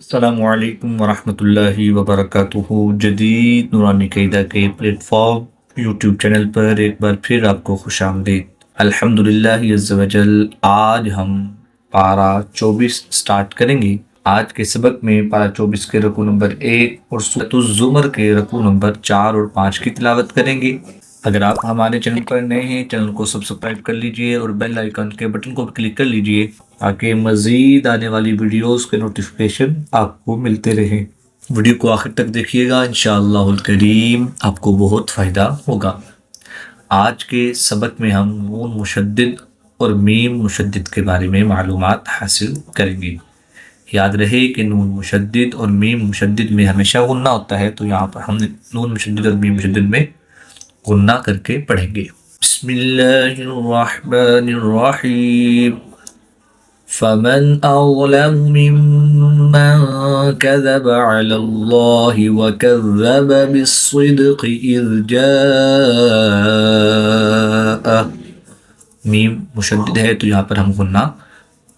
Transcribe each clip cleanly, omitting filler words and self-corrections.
अस्सलामुअलैकुम वरहमतुल्लाहि वबरकातुहू। जदीद नूरानी क़ईदा के प्लेटफॉर्म यूट्यूब चैनल पर एक बार फिर आपको खुशामदीद। अल्हम्दुलिल्लाह अज़्ज़ वजल। आज हम पारा 24 स्टार्ट करेंगे। आज के सबक में पारा 24 के रकू नंबर 1 और सूरतुज़ ज़ुमर के रकू नंबर 4 और 5 की तिलावत करेंगे। अगर आप हमारे चैनल पर नए हैं, चैनल को सब्सक्राइब कर लीजिए और बेल आइकन के बटन को भी क्लिक कर लीजिए ताकि मज़ीद आने वाली वीडियोस के नोटिफिकेशन आपको मिलते रहें। वीडियो को आखिर तक देखिएगा, इंशाअल्लाहुल करीम आपको बहुत फ़ायदा होगा। आज के सबक में हम नून मुशद्दिद और मीम मुशद्दिद के बारे में मालूमात हासिल करेंगे। याद रहे कि नून मुशद्दिद और मीम मुशद्दिद में हमेशा गुन्ना होता है, तो यहाँ पर हम नून मुशद्दिद और मीम मुशद्दिद में गुन्ना करके पढ़ेंगे। बिस्मिल्लाहिर्रहमानिर्रहीम। फमन अज़लम मिम्मन कज़ब अलल्लाहि व कज़्ज़ब बिस्सिद्क़ि इज़ जाअह। मीम मुशद्दिद है तो यहाँ पर हम गुन्ना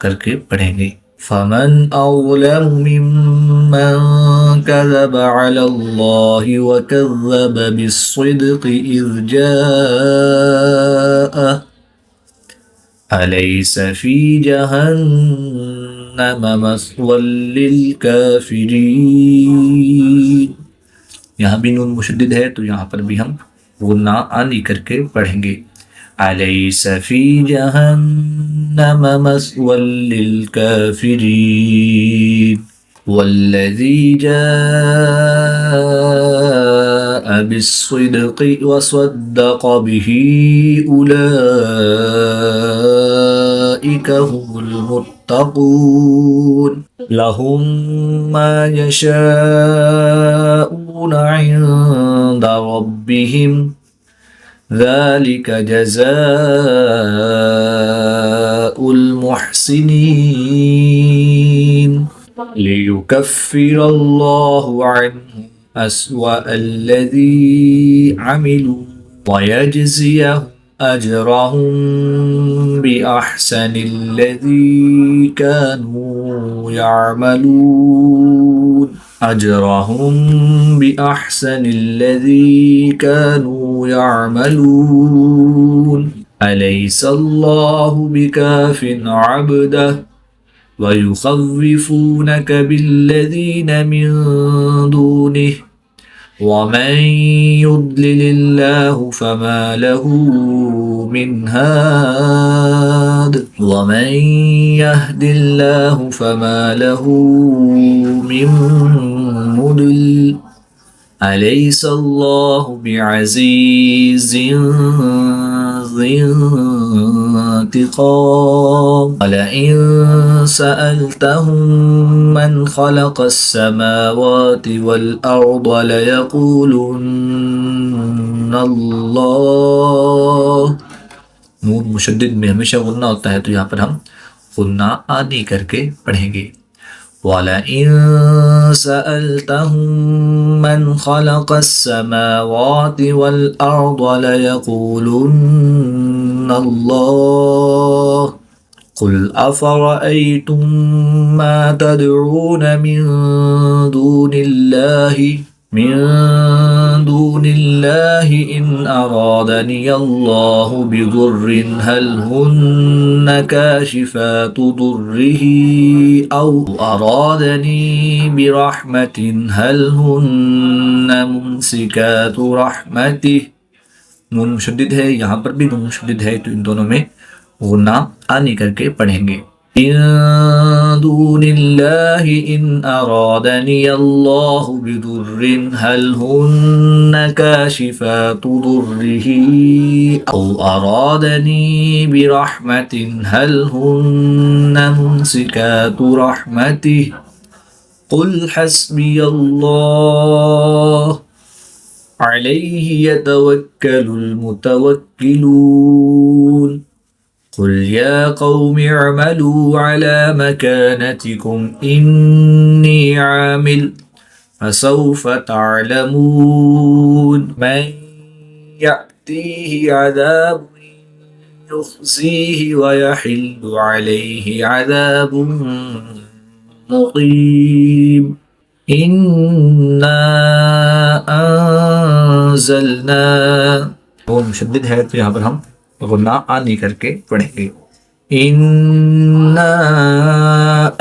करके पढ़ेंगे। फमन अज़लम मिम्मन कज़ब अलल्लाहि व कज़्ज़ब बिस्सिद्क़ि इज़ जाअह। अलैस फ़ी जहन्नम मस्वल लिलकाफ़िरीन। यहाँ भी नून मुशद्दिद है तो यहाँ पर भी हम गुन्ना आनी करके पढ़ेंगे। अलैस फ़ी जहन्नम मस्वल लिलकाफ़िरीन वल्लज़ी जाअ बिस्सिद्क़ि व सद्दक़ बिही उलाइका हुमुल मुत्तक़ून। लहुम मा यशाऊन इंद रब्बिहिम ज़ालिक जज़ाउल मुहसिनीन। लियुकफ्फिरल्लाहु अन्हुम अस्वअल्लज़ी अमिलू व यजज़ियहुम अजरहुम बिअहसनिल्लज़ी कानू यअमलून। अजरहुम बिअहसनिल्लज़ी कानू यअमलून। अलैसल्लाहु बिकाफ़िन अब्दह व युख़व्विफ़ूनक बिल्लज़ीन मिन दूनिह वमन युद्लिलिल्लाहु फमा लहू मिन हाद वमन यहदिल्लाहु फमा लहू मिन मुदिल। अलैसल्लाहु बिअज़ीज़िन ज़िंतिक़ाम। वलइन सअल्तहुम मन ख़लक़स्समावाति वल अर्द लयक़ूलुन्ना अल्लाह। नून मुशद्दिद में हमेशा गुन्ना होता है तो यहाँ पर हम गुन्ना आनी करके पढ़ेंगे। वलइन सअल्तहुम मन ख़लक़स्समावाति वल अर्द लयक़ूलुन्ना अल्लाह। क़ुल अफ़रअय्तुम मा तदऊन मिन दूनिल्लाहि इन अरादनी अल्लाहु बिदुर्रिन हल हुन्न काशिफ़ातु दुर्रिही औ अरादनी बिरहमतिन हल हुन्न मुमसिकातु रहमतिह। नून मुशद्दिद है, यहाँ पर भी नून मुशद्दिद है तो इन दोनों में गुन्ना आनी करके पढ़ेंगे। इन दूनिल्लाहि इन अरादनी अल्लाहु बिदुर्रिन हल हुन्न काशिफ़ातु दुर्रिही औ अरादनी बिरहमतिन हल हुन्न मुमसिकातु रहमतिह। क़ुल हस्बियल्लाह अलैहि यतवक्कलुल मुतवक्किलून। क़ुल या क़ौमि अअमलू अला मकानतिकुम इन्नी आमिल फसौफ तअलमून मन यअतीहि अज़ाबुन युख़ज़ीहि व यहिल्लु अलैहि अज़ाबुन مقيم إنا أنزلنا वो मुशद्दिद है तो यहाँ पर हम गुन्ना आनी करके पढ़ेंगे इन्ना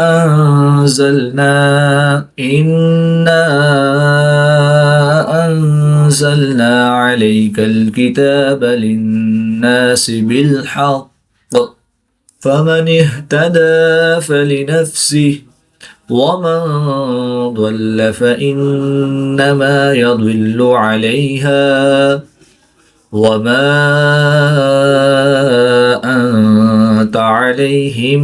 अंज़लना इन्ना अंज़लना अलैकल किताब लिन्नासि बिलहक़्क़ फमन इहतदा फलिनफ्सिहि वमन ضل فإنما يضل عليها وما أنت عليهم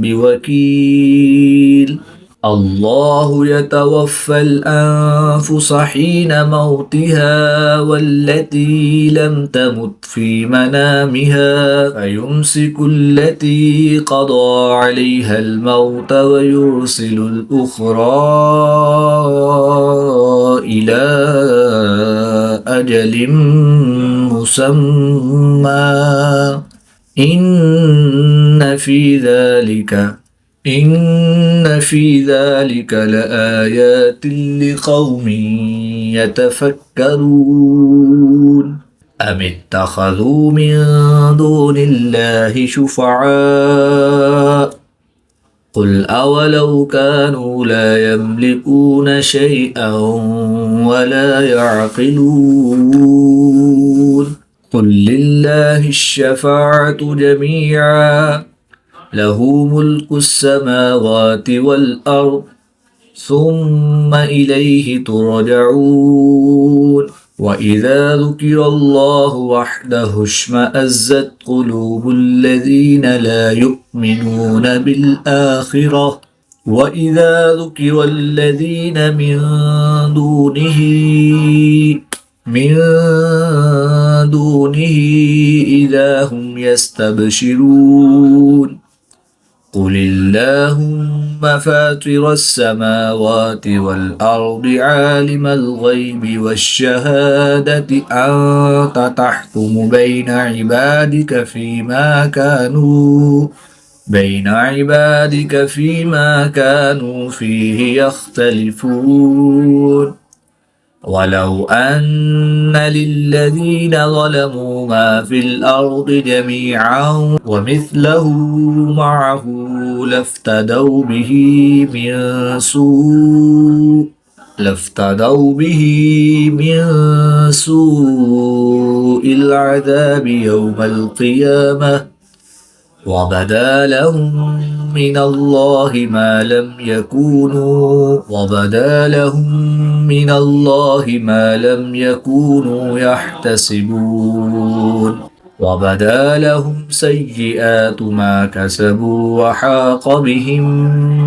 بوكيل الله يتوفى الأنفس حين موتها والتي لم تمت في منامها فيمسك التي قضى عليها الموت ويرسل الأخرى إلى أجل مسمى إن في ذلك لآيات لقوم يتفكرون أم اتخذوا من دون الله شفعاء قل أولو كانوا لا يملكون شيئا ولا يعقلون قل لله الشفاعة جميعا له ملك السماوات والأرض ثم إليه ترجعون وإذا ذكر الله وحده اشمأزت قلوب الذين لا يؤمنون بالآخرة وإذا ذكر الذين من دونه إذا هم يستبشرون قل اللهم فاطر السماوات والأرض عالم الغيب والشهادة أنت تحكم بين عبادك فيما كانوا فيه يختلفون ولو أن للذين ظلموا ما في الأرض جميعا ومثله معه لافتدوا به من سوء العذاب يوم القيامة وبدا لهم من الله ما لم يكونوا يحتسبون وبدا لهم سيئات ما كسبوا وحاق بهم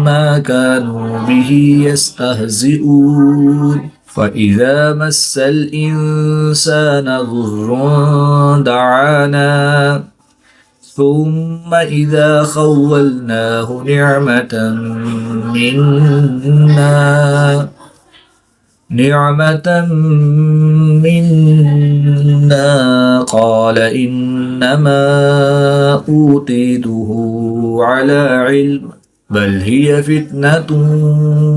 ما كانوا به يستهزئون فإذا مس الإنسان ضر دعانا ثم إذا خولناه نعمة منا قال إنما أوتيته على علم بل هي فتنة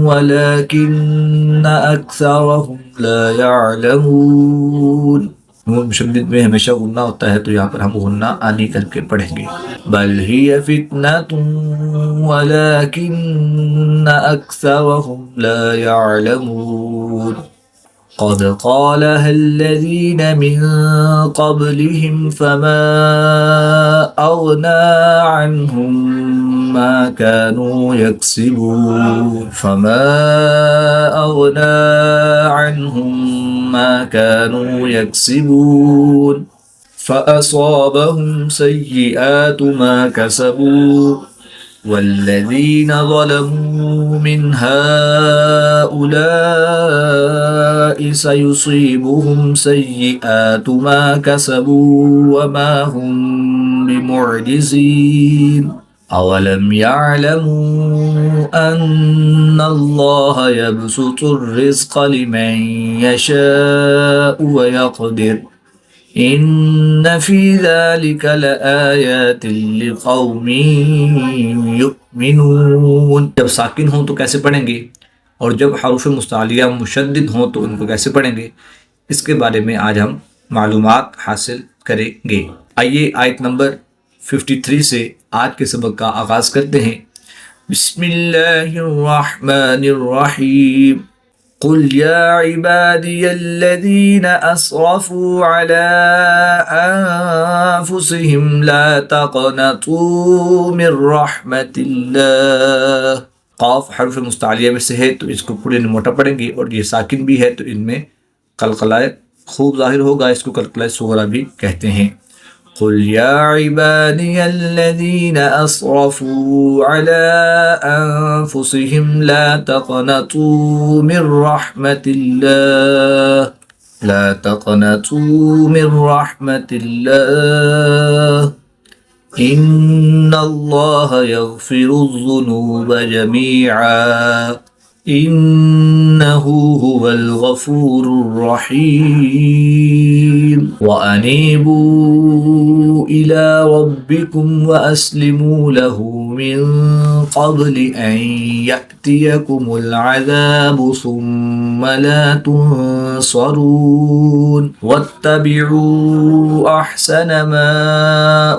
ولكن أكثرهم لا يعلمون नून मुशद्दिद में हमेशा गुन्ना होता है तो यहाँ पर हम गुन्ना आनी करके पढ़ेंगे बल हिय फितनतुन वलाकिन्न अक्सरहुम ला यअलमून قد قالها الذين من قبلهم فما أغنى عنهم ما كانوا يكسبون فأصابهم سيئات ما كسبوا والذين ظلموا من هؤلاء سيصيبهم سيئات ما كسبوا وما هم بمعجزين أولم يعلموا أن الله يبسط الرزق لمن يشاء ويقدر इन्न फी ज़ालिका लआयातिन लिक़ौमी युमिनून। जब साकिन हो तो कैसे पढ़ेंगे और जब हरूफ मुस्तालिया मुशद्दिद हों तो उनको कैसे पढ़ेंगे, इसके बारे में आज हम मालूमात हासिल करेंगे। आइए आयत नंबर 53 से आज के सबक का आगाज़ करते हैं। बिस्मिल्लाहिर्रहमानिर्रहीम। कुल या इबादियल्लज़ीना असरफ़ू अला अन्फुसिहिम ला तक़नतू मिर रहमतिल्लाह। क़ाफ हर्फ मुस्तालिया में से है तो इसको पूरे मोटा पढ़ेंगे और ये साकिन भी है तो इनमें कलकलाए खूब ज़ाहिर होगा, इसको कलकलाए सुगरा भी कहते हैं। कुल या इबादियल्लज़ीना असरफ़ू अला अन्फुसिहिम ला तक़नतू मिर रहमतिल्लाह, ला तक़नतू मिर रहमतिल्लाह, इन्नल्लाह यग़फ़िरुज़्ज़ुनूब जमीआ, इन्नहु हुवल गफ़ूरुर रहीम। व अनीबू इला रब्बिकुम व अस्लिमू लहू मिन क़ब्लि अन यअतियकुमुल अज़ाबु सुम्मा ला तुनसरून। वत्तबिऊ अहसन मा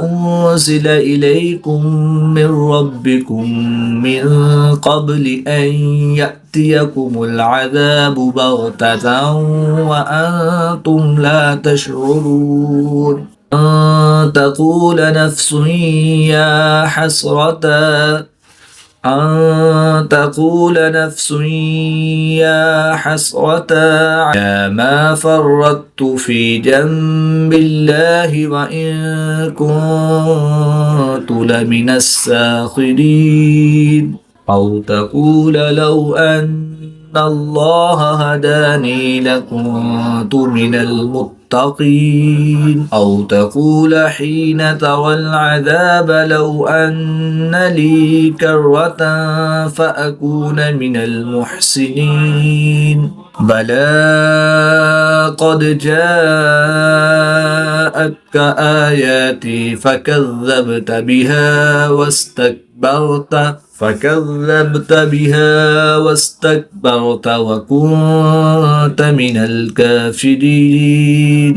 उन्ज़िला इलैकुम मिन रब्बिकुम मिन क़ब्लि अन यअतियकुमुल अज़ाबु बग़ततन व अंतुम ला तशऊरून। अन तक़ूल नफ्सुन या हसरता, अन तक़ूल नफ्सुन या हसरता अला मा फ़र्रत्तु फ़ी जंबिल्लाहि व इन कुन्तु लमिनस साख़िरीन। औ तक़ूल लौ अन्नल्लाह हदानी लकुन्तु मिनल मुत्तक़ीन। औ तक़ूल हीन तरल अज़ाब लौ अन्न ली कर्रतन फ़अकून मिनल मुहसिनीन। बला क़द जाअतक आयाती फ़कज़्ज़बत बिहा वस्तकबरत वकुन्त मिनल काफ़िरीन।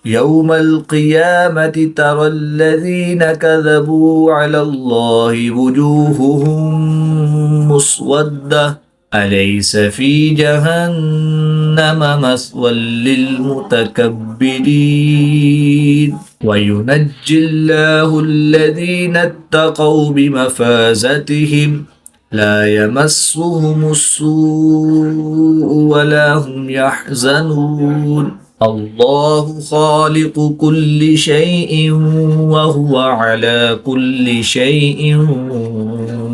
यौमल क़ियामति तरल्लज़ीन कज़बू अलल्लाहि वुजूहुहुम मुस्वद्दा, अलैस फ़ी जहन्नम मस्वल लिलमुतकब्बिरीन। वयुनज्जिल्लाहुल्लज़ीन इत्तक़ौ बिमफ़ाज़तिहिम ला यमस्सुहुमुस्सूअु वला हुम यहज़नून। अल्लाहु ख़ालिक़ु कुल्लि शैइन व हुवा अला कुल्लि शैइन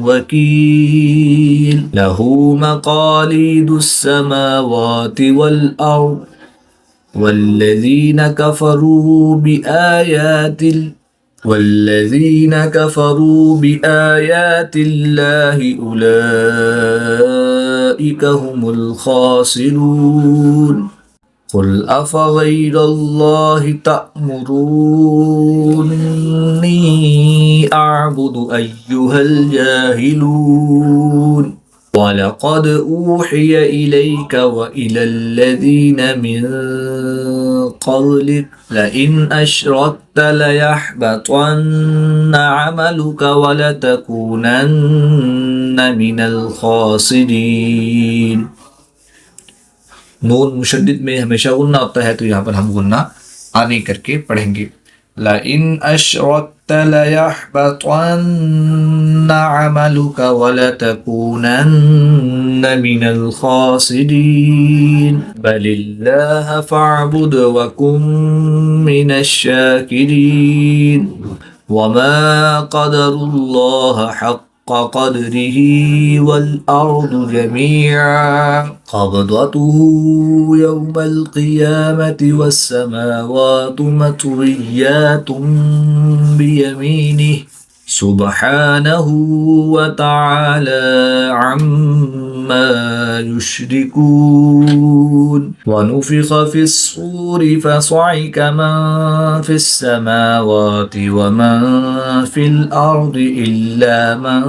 वकील। लहू मक़ालिदुस समावाति वल अर्द वल्लज़ीन कफ़रू बिआयातिल्लाहि उलाइका हुमुल ख़ासिरून। क़ुल अफ़ग़ैरल्लाहि तअमुरूनी अअबुदु अय्युहल जाहिलून। वलक़द ऊहिय इलैक व इलल्लज़ीन मिन क़ब्लिक लइन अशरक्त लयहबतन्न अमलुक वलतकूनन्न मिनल ख़ासिरीन। नून मुशद्दिद में हमेशा गुन्ना होता है तो यहाँ पर हम गुन्ना आने करके पढ़ेंगे। लइन अशरक्त लयहबतन्न अमलुक वलतकूनन्न मिनल ख़ासिरीन। बलिल्लाह फ़अबुद वकुन मिनश शाकिरीन। वमा क़दरुल्लाह हक़्क़ क़द्रिही वल अर्दु जमीअन क़ब्दतुहु यौमल क़ियामति वस्समावातु मत्विय्यातुन बियमीनिहि सुब्हानहु व तआला अम्मा عما يشركون ونفخ في الصور فصعق من في السماوات ومن في الأرض إلا من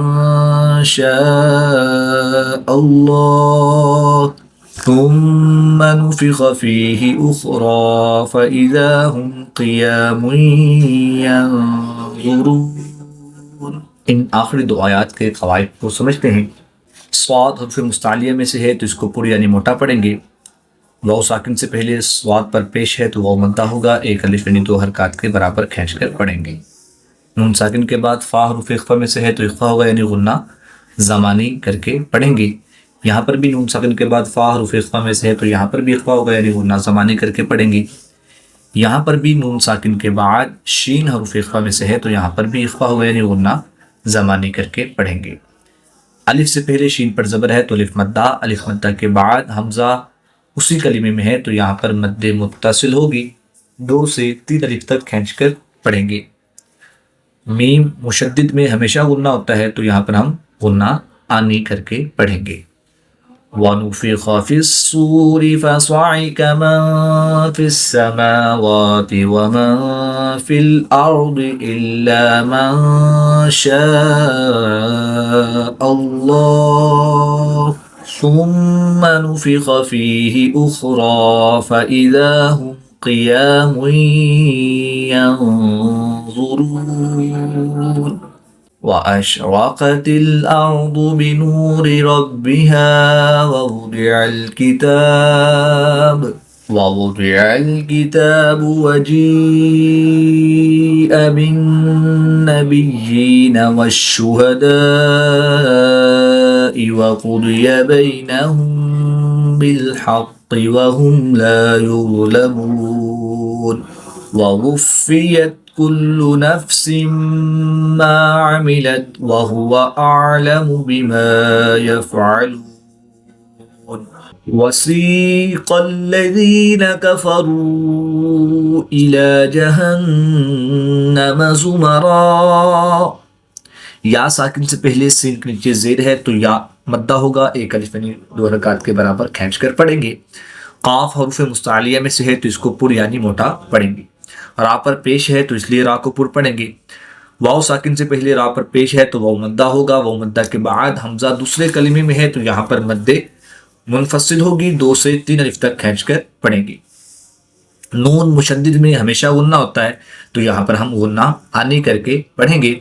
شاء الله ثم نفخ فيه أخرى فإذا هم قيام ينظرون। इन आखिरी दो आयात के कवायद को समझते हैं। स्वाद हर्फ मुस्तालिया में से है तो इसको पुर यानी मोटा पढ़ेंगे। वाव साकिन से पहले स्वाद पर पेश है तो वाव मद्दा होगा, एक अलिफ यानी दो हरकत के बराबर खींच कर पढ़ेंगे। नून साकिन के बाद फा हर्फ इख्फा में से है तो इख्फा होगा यानी गुन्ना ज़मानी करके पढ़ेंगे। यहाँ पर भी नून साकिन के बाद फा हर्फ इख्फा में से है तो यहाँ पर भी इख्फा होगा यानी गुन्ना ज़मानी करके पढ़ेंगे। यहाँ पर भी नून साकिन के बाद शीन हर्फ इख्फा में से है तो यहाँ पर भी इख्फा होगा यानी गुन्ना ज़मानी करके पढ़ेंगे। अलिफ से पहले शीन पर ज़बर है तो अलिफ मद्दा के बाद हमज़ा उसी कलीमे में है तो यहाँ पर मद्दे मुत्तसिल होगी, 2 से 3 अलिफ तक खींच कर पढ़ेंगे। मीम मुशद्दिद में हमेशा गुन्ना होता है तो यहाँ पर हम गुन्ना आनी करके पढ़ेंगे। वनुफ़िख़ फ़िस्सूरि फ़सअक़ मन फ़िस्समावाति वमन फ़िल अर्दि इल्ला मन शाअल्लाह सुम्म नुफ़िख़ फ़ीहि उख़रा फ़इज़ा हुम क़ियामुन यंज़ुरून। वअशरक़तिल अर्दु बिनूरि रब्बिहा ववुदिअल किताब वजीअ बिन्नबिय्यीन वश्शुहदाइ वक़ुदिय बैनहुम बिल्हक़्क़ि वहुम ला युज़्लमून ववुफ़्फ़ियत कुल्लु नफ्सिन मा अमिलत वहुव अअलमु बिमा यफ़अलून। वसीक़ल्लज़ीन कफ़रू इला जहन्नम ज़ुमरा। या साकिन से पहले सीन के नीचे ज़ेर है तो या मद्दा होगा, एक अलिफ यानी 2 हरकत के बराबर खींच कर पढ़ेंगे। काफ हरूफ मुस्तालिया में से है तो इसको पुर यानी मोटा पढ़ेंगे। रा पर पेश है तो इसलिए रा को पुर पढ़ेंगे। वाव साकिन से पहले रा पर पेश है तो वाव मद्दा होगा, वाव मद्दा के बाद हमजा दूसरे कलीमे में है तो यहाँ पर मद्दे मुनफसिल होगी, 2 से 3 अलिफ तक खींच कर पढ़ेंगे। नून मुशद्दिद में हमेशा गुन्ना होता है तो यहाँ पर हम गुन्ना आनी करके पढ़ेंगे।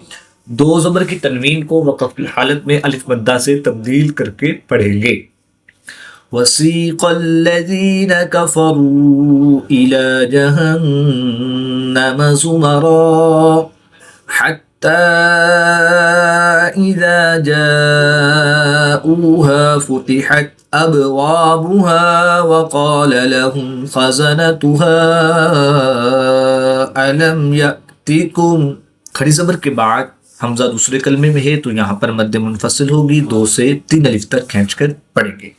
2 ज़बर की तनवीन को वक़फ़ की हालत में अलिफ मद्दा से तब्दील करके पढ़ेंगे। वसीक़ल्लज़ीन कफ़रू इला जहन्नम ज़ुमरा हत्ता इज़ा जाऊहा फ़ुतिहत अबवाबुहा वक़ाल लहुम ख़ज़नतुहा अलम यअतिकुम। खड़ी ज़बर के बाद हमज़ा दूसरे कलमे में है तो यहाँ पर मद्दे मुनफसिल होगी, 2 से 3 अलिफ तक खींच कर पढ़ेंगे।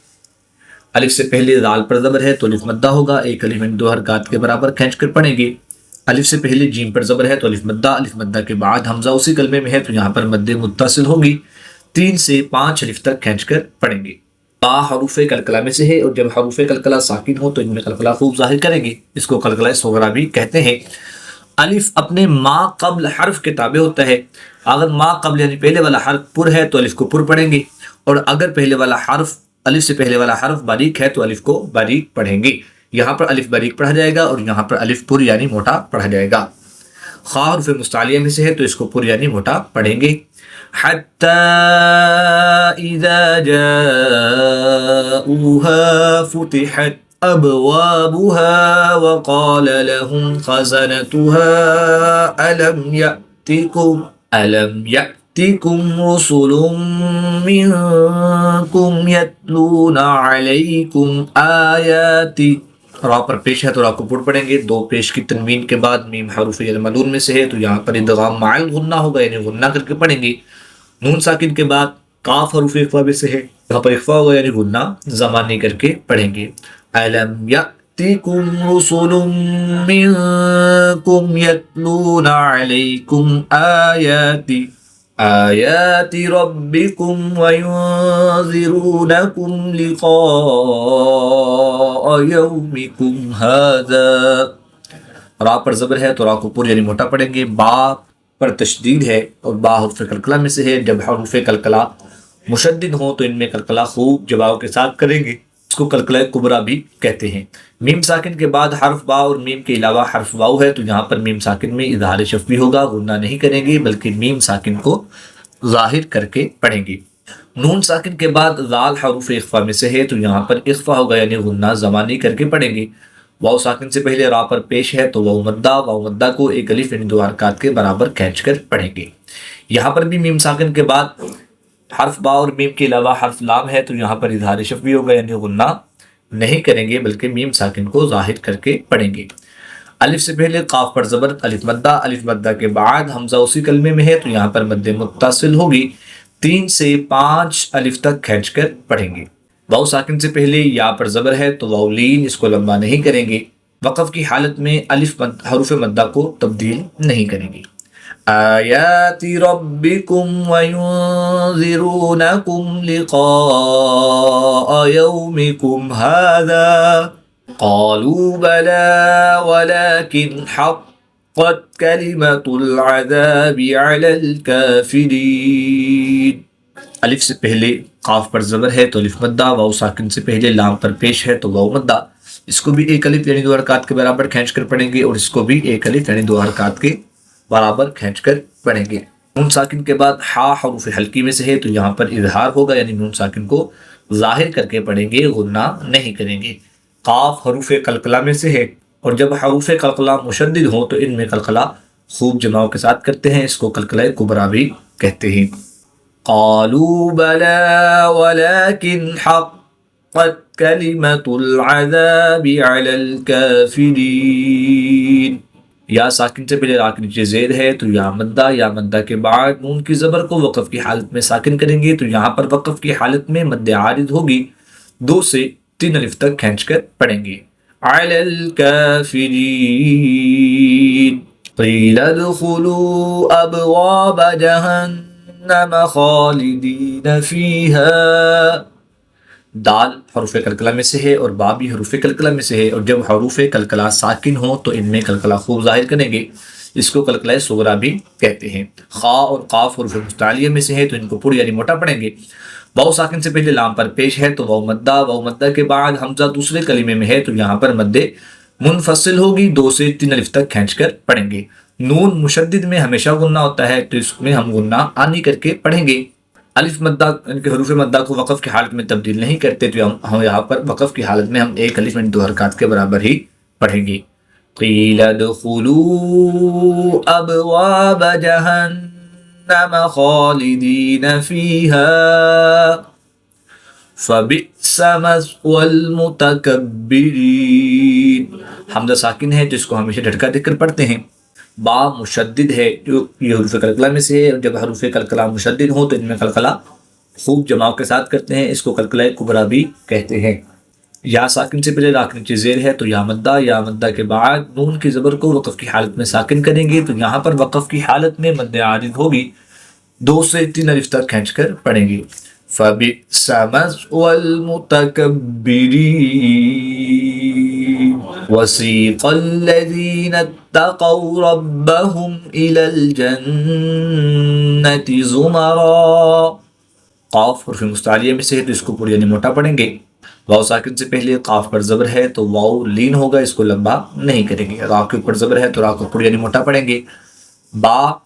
अलिफ से पहले दाल पर ज़बर है तो अलिफ मद्दा होगा, एक अलिफ यानी 2 हरकत के बराबर खींच कर पढ़ेंगे। अलिफ से पहले जीम पर ज़बर है तो अलिफ मद्दा के बाद हमज़ा उसी कलमे में है तो यहाँ पर मद्दे मुत्तसिल होगी, 3 से 5 अलिफ तक खींच कर पढ़ेंगे। बा हरूफ कलकला में से है और जब हरूफ कलकला साकिन हो तो इनमें कलकला खूब ज़ाहिर करेंगे, इसको कलकला सगरा भी कहते हैं। अलिफ अपने मा कब्ल हर्फ के ताबे होता है। अगर मा कब्ल यानी पहले वाला हर्फ पुर है तो अलिफ को पुर पढ़ेंगे, और अगर पहले वाला हर्फ अलिफ से पहले वाला हर्फ बारीक है तो अलिफ को बारीक पढ़ेंगे। यहाँ पर अलिफ बारीक पढ़ा जाएगा और यहाँ पर अलिफ पुर यानी मोटा पढ़ा जाएगा। खा हर्फ मुस्तालिया में से है तो इसको पुर यानी मोटा पढ़ेंगे। हत्ता इज़ा जाऊहा फुतिहत अबवाबुहा वक़ाल लहुम ख़ज़नतुहा अलम यअतिकुम रुसुलुम मिनकुम यतलूना अलैकुम आयाति। रा पर पेश है तो रा को पुर पढ़ेंगे। 2 पेश की तनवीन के बाद मीम हरूफ मलून में से है तो यहाँ पर इदगाम माइल गुन्ना होगा यानी गुन्ना करके पढ़ेंगे। नून साकिन के बाद काफ हरूफ इख्फा में से है, यहाँ पर इख्फा होगा यानी गुन्ना ज़मानी करके पढ़ेंगे। अलम यअतिकुम रुसुलुम मिनकुम यतलूना अलैकुम आयाति। आयाति रब्बिकुम व युनज़िरूनकुम लिक़ाअ यौमिकुम हाज़ा। रा पर ज़बर है तो रा को पूरी यानी मोटा पढ़ेंगे। बा पर तशदीद है और बा हर्फ कलकला में से है। जब हर्फ कलकला मुशद्दिद हो तो इनमें कलकला खूब जवाब के साथ करेंगे, इसको कलकला कुबरा भी कहते हैं। मीम साकिन के बाद हर्फ बा और मीम के अलावा हर्फ वाव है तो यहाँ पर मीम साकिन में इज़हार शफ़वी होगा, गुन्ना नहीं करेंगे बल्कि मीम साकिन को ज़ाहिर करके पढ़ेंगे। नून साकिन के बाद ज़ाल हरूफ इख्फा में से है तो यहाँ पर इख्फा होगा यानी गुन्ना ज़मानी करके पढ़ेंगे। वाव साकिन से पहले रा पर पेश है तो वाव मद्दा को एक अलिफ यानी दो हरकत के बराबर खींच कर पढ़ेंगे। यहाँ पर भी मीम साकिन के बाद हर्फ बा और मीम के अलावा हर्फ लाम है तो यहाँ पर इज़हार शफ़वी होगा यानी गुन्ना नहीं करेंगे बल्कि मीम साकिन को ज़ाहिर करके पढ़ेंगे। अलिफ से पहले काफ पर ज़बर अलिफ मद्दा के बाद हमजा उसी कलमे में है तो यहाँ पर मद्दे मुत्तसिल होगी। 3 से 5 अलिफ तक खींच कर पढ़ेंगे। वाव साकिन से पहले या पर ज़बर है तो वाव लीन, इसको लंबा नहीं करेंगे। वक़फ़ की हालत में हरूफ मद्दा को तब्दील नहीं करेंगे। आयाति रब्बिकुम व युनज़िरूनकुम लिक़ाअ यौमिकुम हाज़ा क़ालू बला वलाकिन हक़्क़त कलिमतुल अज़ाबि अलल काफ़िरीन। अलिफ से पहले काफ पर ज़बर है तो अलिफ मद्दा, वाव साकिन से पहले लाम पर पेश है तो वाव मद्दा, इसको भी एक अलिफ यानी दो हरकत के बराबर खींच कर पढ़ेंगे और इसको भी एक अलिफ यानी दो हरकत के बराबर खींच कर पढ़ेंगे। नून साकिन के बाद हा हरूफ हल्की में से है तो यहाँ पर इजहार होगा यानी नून साकिन को जाहिर करके पढ़ेंगे, गुन्ना नहीं करेंगे। काफ हरूफ कलकला में से है और जब हरूफ कलकला मुशद्दिद हो तो इनमें कलकला खूब जमाव के साथ करते हैं, इसको कलकला कुबरा भी कहते हैं। क़ालू बला वलाकिन हक़्क़त कलिमतुल अज़ाबि अलल काफ़िरीन। या साकिन से पहले रा के नीचे ज़ेर है तो या मद्दा के बाद नून की ज़बर को वक़फ़ की हालत में साकिन करेंगे तो यहाँ पर वक़फ़ की हालत में मद्दे आरिद होगी। 2 से 3 अलिफ तक खींच कर पढ़ेंगे। अलल काफ़िरीन क़ील उदख़ुलू अबवाब जहन्नम ख़ालिदीन फ़ीहा। दाल हरूफ कलकला में से है और बा भी हरूफ कलकला में से है और जब हरूफ कलकला साकिन हो तो इनमें कलकला खूब जाहिर करेंगे, इसको कलकला सुगरा भी कहते हैं। खा और काफ हरूफ मुस्तालिया में से है तो इनको पूरी यानी मोटा पढ़ेंगे। वाव साकिन से पहले लाम पर पेश है तो वाव मद्दा के बाद हमजा दूसरे कलीमे में है तो यहाँ पर मद्दे मुनफसिल होगी। 2 से 3 अलिफ तक खींच कर पढ़ेंगे। नून मुशद्दिद में हमेशा गुन्ना होता है तो इसमें हम गुन्ना आनी करके पढ़ेंगे। अलिफ मद्दा इनके हरूफ मद्दा को वक़फ़ की हालत में तब्दील नहीं करते तो हम यहाँ पर वक़फ़ की हालत में हम एक अलिफ में दो हरकत के बराबर ही पढ़ेंगे। क़ील उदख़ुलू अबवाब जहन्नम ख़ालिदीन फ़ीहा फ़बिअस मस्वल मुतकब्बिरीन। हमज़ा साकिन है जिसको हमेशा झटका देकर पढ़ते हैं। बा मुशद्दिद है जो ये हरूफ कलकला में से है, जब हरूफ कलकला मुशद्दिद हो तो इनमें कलकला खूब जमाव के साथ करते हैं, इसको कलकला कुबरा भी कहते हैं। या साकिन से पहले रा के नीचे ज़ेर है तो या मद्दा के बाद नून की ज़बर को वक़फ़ की हालत में साकिन करेंगे तो यहाँ पर वक़फ़ की हालत में मद्दे आरिद होगी। 2 से 3 अलिफ तक खींच कर पढ़ेंगे। फ़बिअस मस्वल मुतकब्बिरीन वसीक़ल्लज़ीना इत्तक़ौ रब्बहुम इलल जन्नति ज़ुमरा। क़ाफ हर्फ मुस्तालिया में से है तो इसको पूरी यानी मोटा पढ़ेंगे। वाव साकिन से पहले काफ पर ज़बर है तो वाव लीन होगा, इसको लंबा नहीं करेंगे। रा के ऊपर ज़बर है तो रा को पूरी यानी मोटा पढ़ेंगे। बा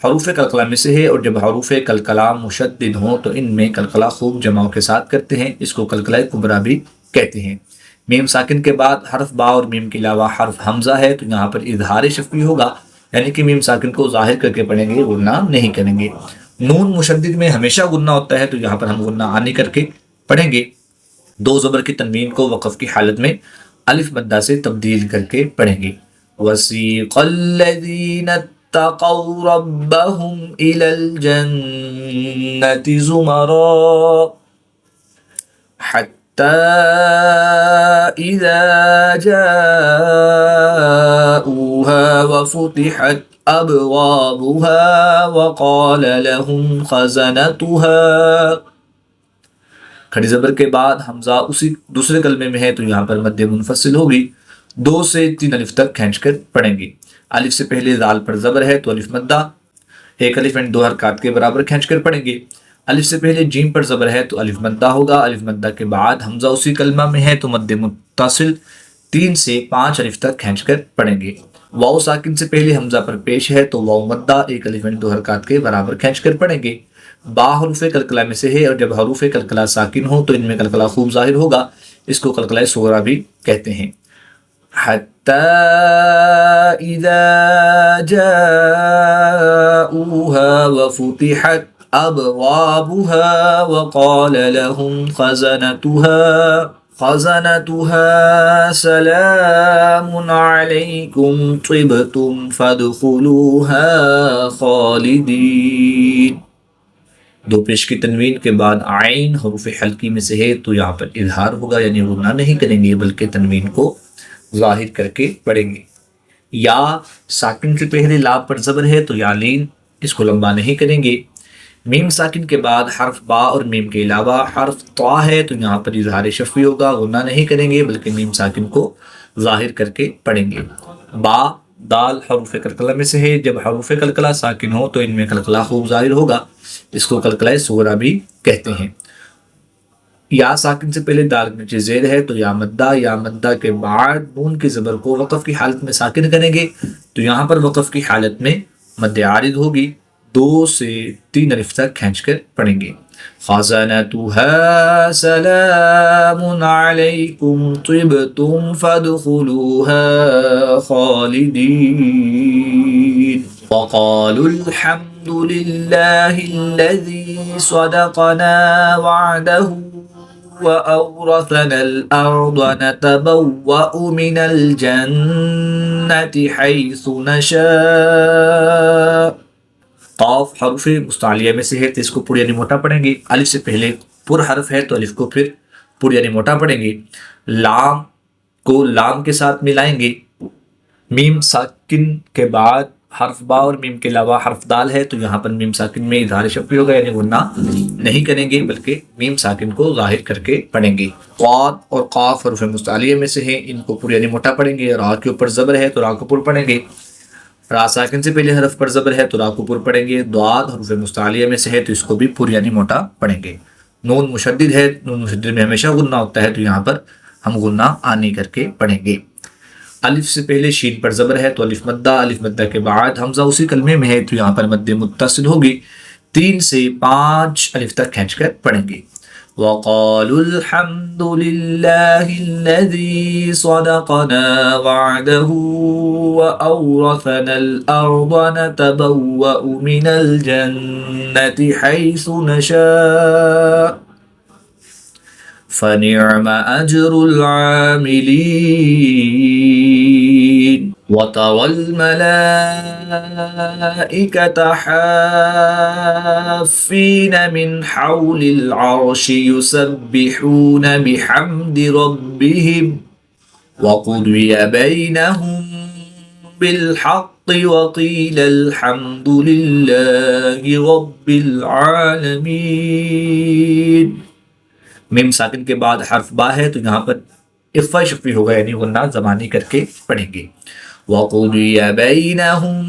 हरूफ कलकला में से है और जब हरूफ कलकला मुशद्दिद हो तो इनमें कलकला खूब जमाव के साथ करते हैं, इसको कलकला कुबरा भी कहते हैं। मीम साकिन के बाद हर्फ बा और मीम के अलावा हर्फ हमजा है तो यहाँ पर इजहार शफ़वी होगा यानी कि मीम साकिन को जाहिर करके पढ़ेंगे, गुन्ना नहीं करेंगे। नून मुशद्दिद में हमेशा गुन्ना होता है तो यहाँ पर हम गुन्ना आने करके पढ़ेंगे। 2 ज़बर की तनवीन को वक़फ़ की हालत में अलिफ मद्दा से तब्दील करके पढ़ेंगे। वसीक़ल्लज़ीना इत्तक़ौ रब्बहुम इलल जन्नति ज़ुमरा हत्ता इज़ा जाऊहा वफ़ुतिहत अबवाबुहा वक़ाल लहुम ख़ज़नतुहा। खड़ी ज़बर के बाद हमज़ा उसी दूसरे कलमे में है तो यहाँ पर मद्दे मुनफ़सिल होगी। 2 से 3 अलिफ तक खींच कर पढ़ेंगे। अलिफ से पहले दाल पर ज़बर है तो अलिफ मद्दा, एक अलिफ एंड 2 हरकत के बराबर खींच कर पढ़ेंगे। अलिफ से पहले जीम पर ज़बर है तो अलिफ मद्दा होगा। अलिफ मद्दा के बाद हमज़ा उसी कलमा में है तो मद्दे मुत्तसिल 3 से 5 अलिफ तक खींच कर पढ़ेंगे। वाव साकिन से पहले हमज़ा पर पेश है तो वाव मद्दा, एक अलिफ एंड 2 हरकत के बराबर खींच कर पढ़ेंगे। बा हरूफ कलकला में से है और जब हरूफ कलकला साकिन हो तो इनमें कलकला खूब जाहिर होगा, इसको कलकला सुगरा भी कहते हैं। हत्ता इज़ा जाऊहा व फुतिहत अबवाबुहा व क़ाल लहुम ख़ज़नतुहा सलामुन अलैकुम तिबतुम फदखुलूहा ख़ालिदीन। 2 पेश की तनवीन के बाद आइन हरूफ हल्की में से है तो यहाँ पर इजहार होगा, यानी गुन्ना नहीं करेंगे बल्कि तनवीन को जाहिर करके पढ़ेंगे। या साकिन से पहले लाम पर ज़बर है तो यालीन, इसको लंबा नहीं करेंगे। मीम साकिन के बाद हर्फ बा और मीम के अलावा हर्फ ता है तो यहाँ पर इजहार शफ़ी होगा, गुन्ना नहीं करेंगे बल्कि मीम साकिन को जाहिर करके पढ़ेंगे। बा दाल हरूफ कलकला में से है, जब हरूफ कलकला साकिन हो तो इनमें कलकला खूब जाहिर होगा, इसको कलकला सुगरा भी कहते हैं। या साकिन से पहले दाल के नीचे ज़ेर है तो या मद्दा के बाद नून की ज़बर को वक़फ़ की हालत में साकिन करेंगे तो यहाँ पर वक़फ़ की हालत में मद्दे आरिद होगी। 2 से 3 अलिफ तक खींच कर पढ़ेंगे। ख़ज़नतुहा सलामुन अलैकुम तिबतुम फदखुलूहा ख़ालिदीन। वक़ालुल हम्दुलिल्लाहिल्लज़ी सदक़ना वअदहु वअौरथनल अर्द नतबव्वअु मिनल जन्नति हैसु नशा। क़ाफ हर्फ मुस्तालिया में से है तो इसको पुर यानी मोटा पढ़ेंगे। अलिफ से पहले पुर हर्फ है तो अलिफ को फिर पुर यानी मोटा पढ़ेंगे। लाम को लाम के साथ मिलाएंगे। मीम साकिन के बाद हर्फ बा और मीम के अलावा हर्फ दाल है तो यहाँ पर मीम साकिन में इज़हार शफ़ी होगा, यानी गुन्ना नहीं करेंगे बल्कि मीम साकिन को जाहिर करके पढ़ेंगे। क़ाद और क़ाफ हर्फ मुस्तालिया में से हैं, इनको पुर यानी मोटा पढ़ेंगे। रा के ऊपर ज़बर है तो रा को पुर पढ़ेंगे। रा साकिन से पहले हरफ पर ज़बर है तो रा को पुर पढ़ेंगे। द्वाद हर्फ मुस्तालिया में से है तो इसको भी पुर यानी मोटा पढ़ेंगे। नून मुशद्दिद है, नून मुशद्दिद में हमेशा गुन्ना होता है तो यहाँ पर हम गुन्ना आनी करके पढ़ेंगे। अलिफ से पहले शीन पर ज़बर है तो अलिफ मद्दा के बाद हमज़ा उसी कलमे में है तो यहाँ पर मद्दे मुत्तसिल होगी। 3 से 5 अलिफ तक खींच कर पढ़ेंगे। वक़ालुल हम्दुलिल्लाहिल्लज़ी सदक़ना वअदहु वअौरथनल अर्द नतबव्वअु मिनल जन्नति हैसु नशा फ़निअम अज्रुल आमिलीन। वतरल मलाइकत हाफ़्फ़ीन मिन हौलिल अर्शि युसब्बिहून बिहम्दि रब्बिहिम वक़ुदिय बैनहुम बिल्हक़्क़ि वक़ीलल हम्दुलिल्लाहि रब्बिल आलमीन। मीम साकिन के बाद हर्फ बा है तो यहाँ पर इफ़ा शफ़ी होगा, यानी गुन्ना ज़बानी करके पढ़ेंगे। वक़ुदिय बैनहुम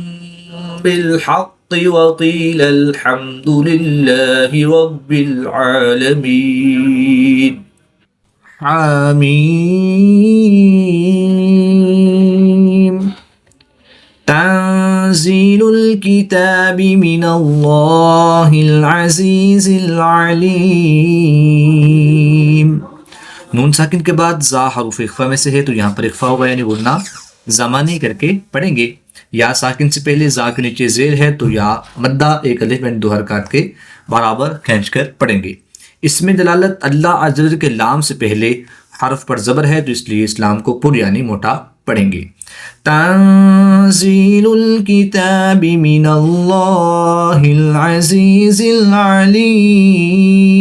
बिल्हक़्क़ि वक़ीलल हम्दुलिल्लाहि रब्बिल आलमीन। हामीम तंज़ीलुल किताबि मिनल्लाहिल अज़ीज़िल अलीम। नून साकिन के बाद ज़ा हरूफ इख्फा में से है तो यहाँ पर इख्फा होगा, यानी गुन्ना ज़मानी करके पढ़ेंगे। या साकिन से पहले ज़ा के नीचे ज़ेर है तो या मद्दा, एक अलिफ एंड 2 हरकत के बराबर खींच कर पढ़ेंगे। इसमें दलालत अल्लाह अज़्ज़ व जल के लाम से पहले हर्फ पर ज़बर है तो इसलिए इस्लाम को पुर यानी मोटा पढ़ेंगे। तंज़ीलुल किताबि मिनल्लाहिल अज़ीज़िल अलीम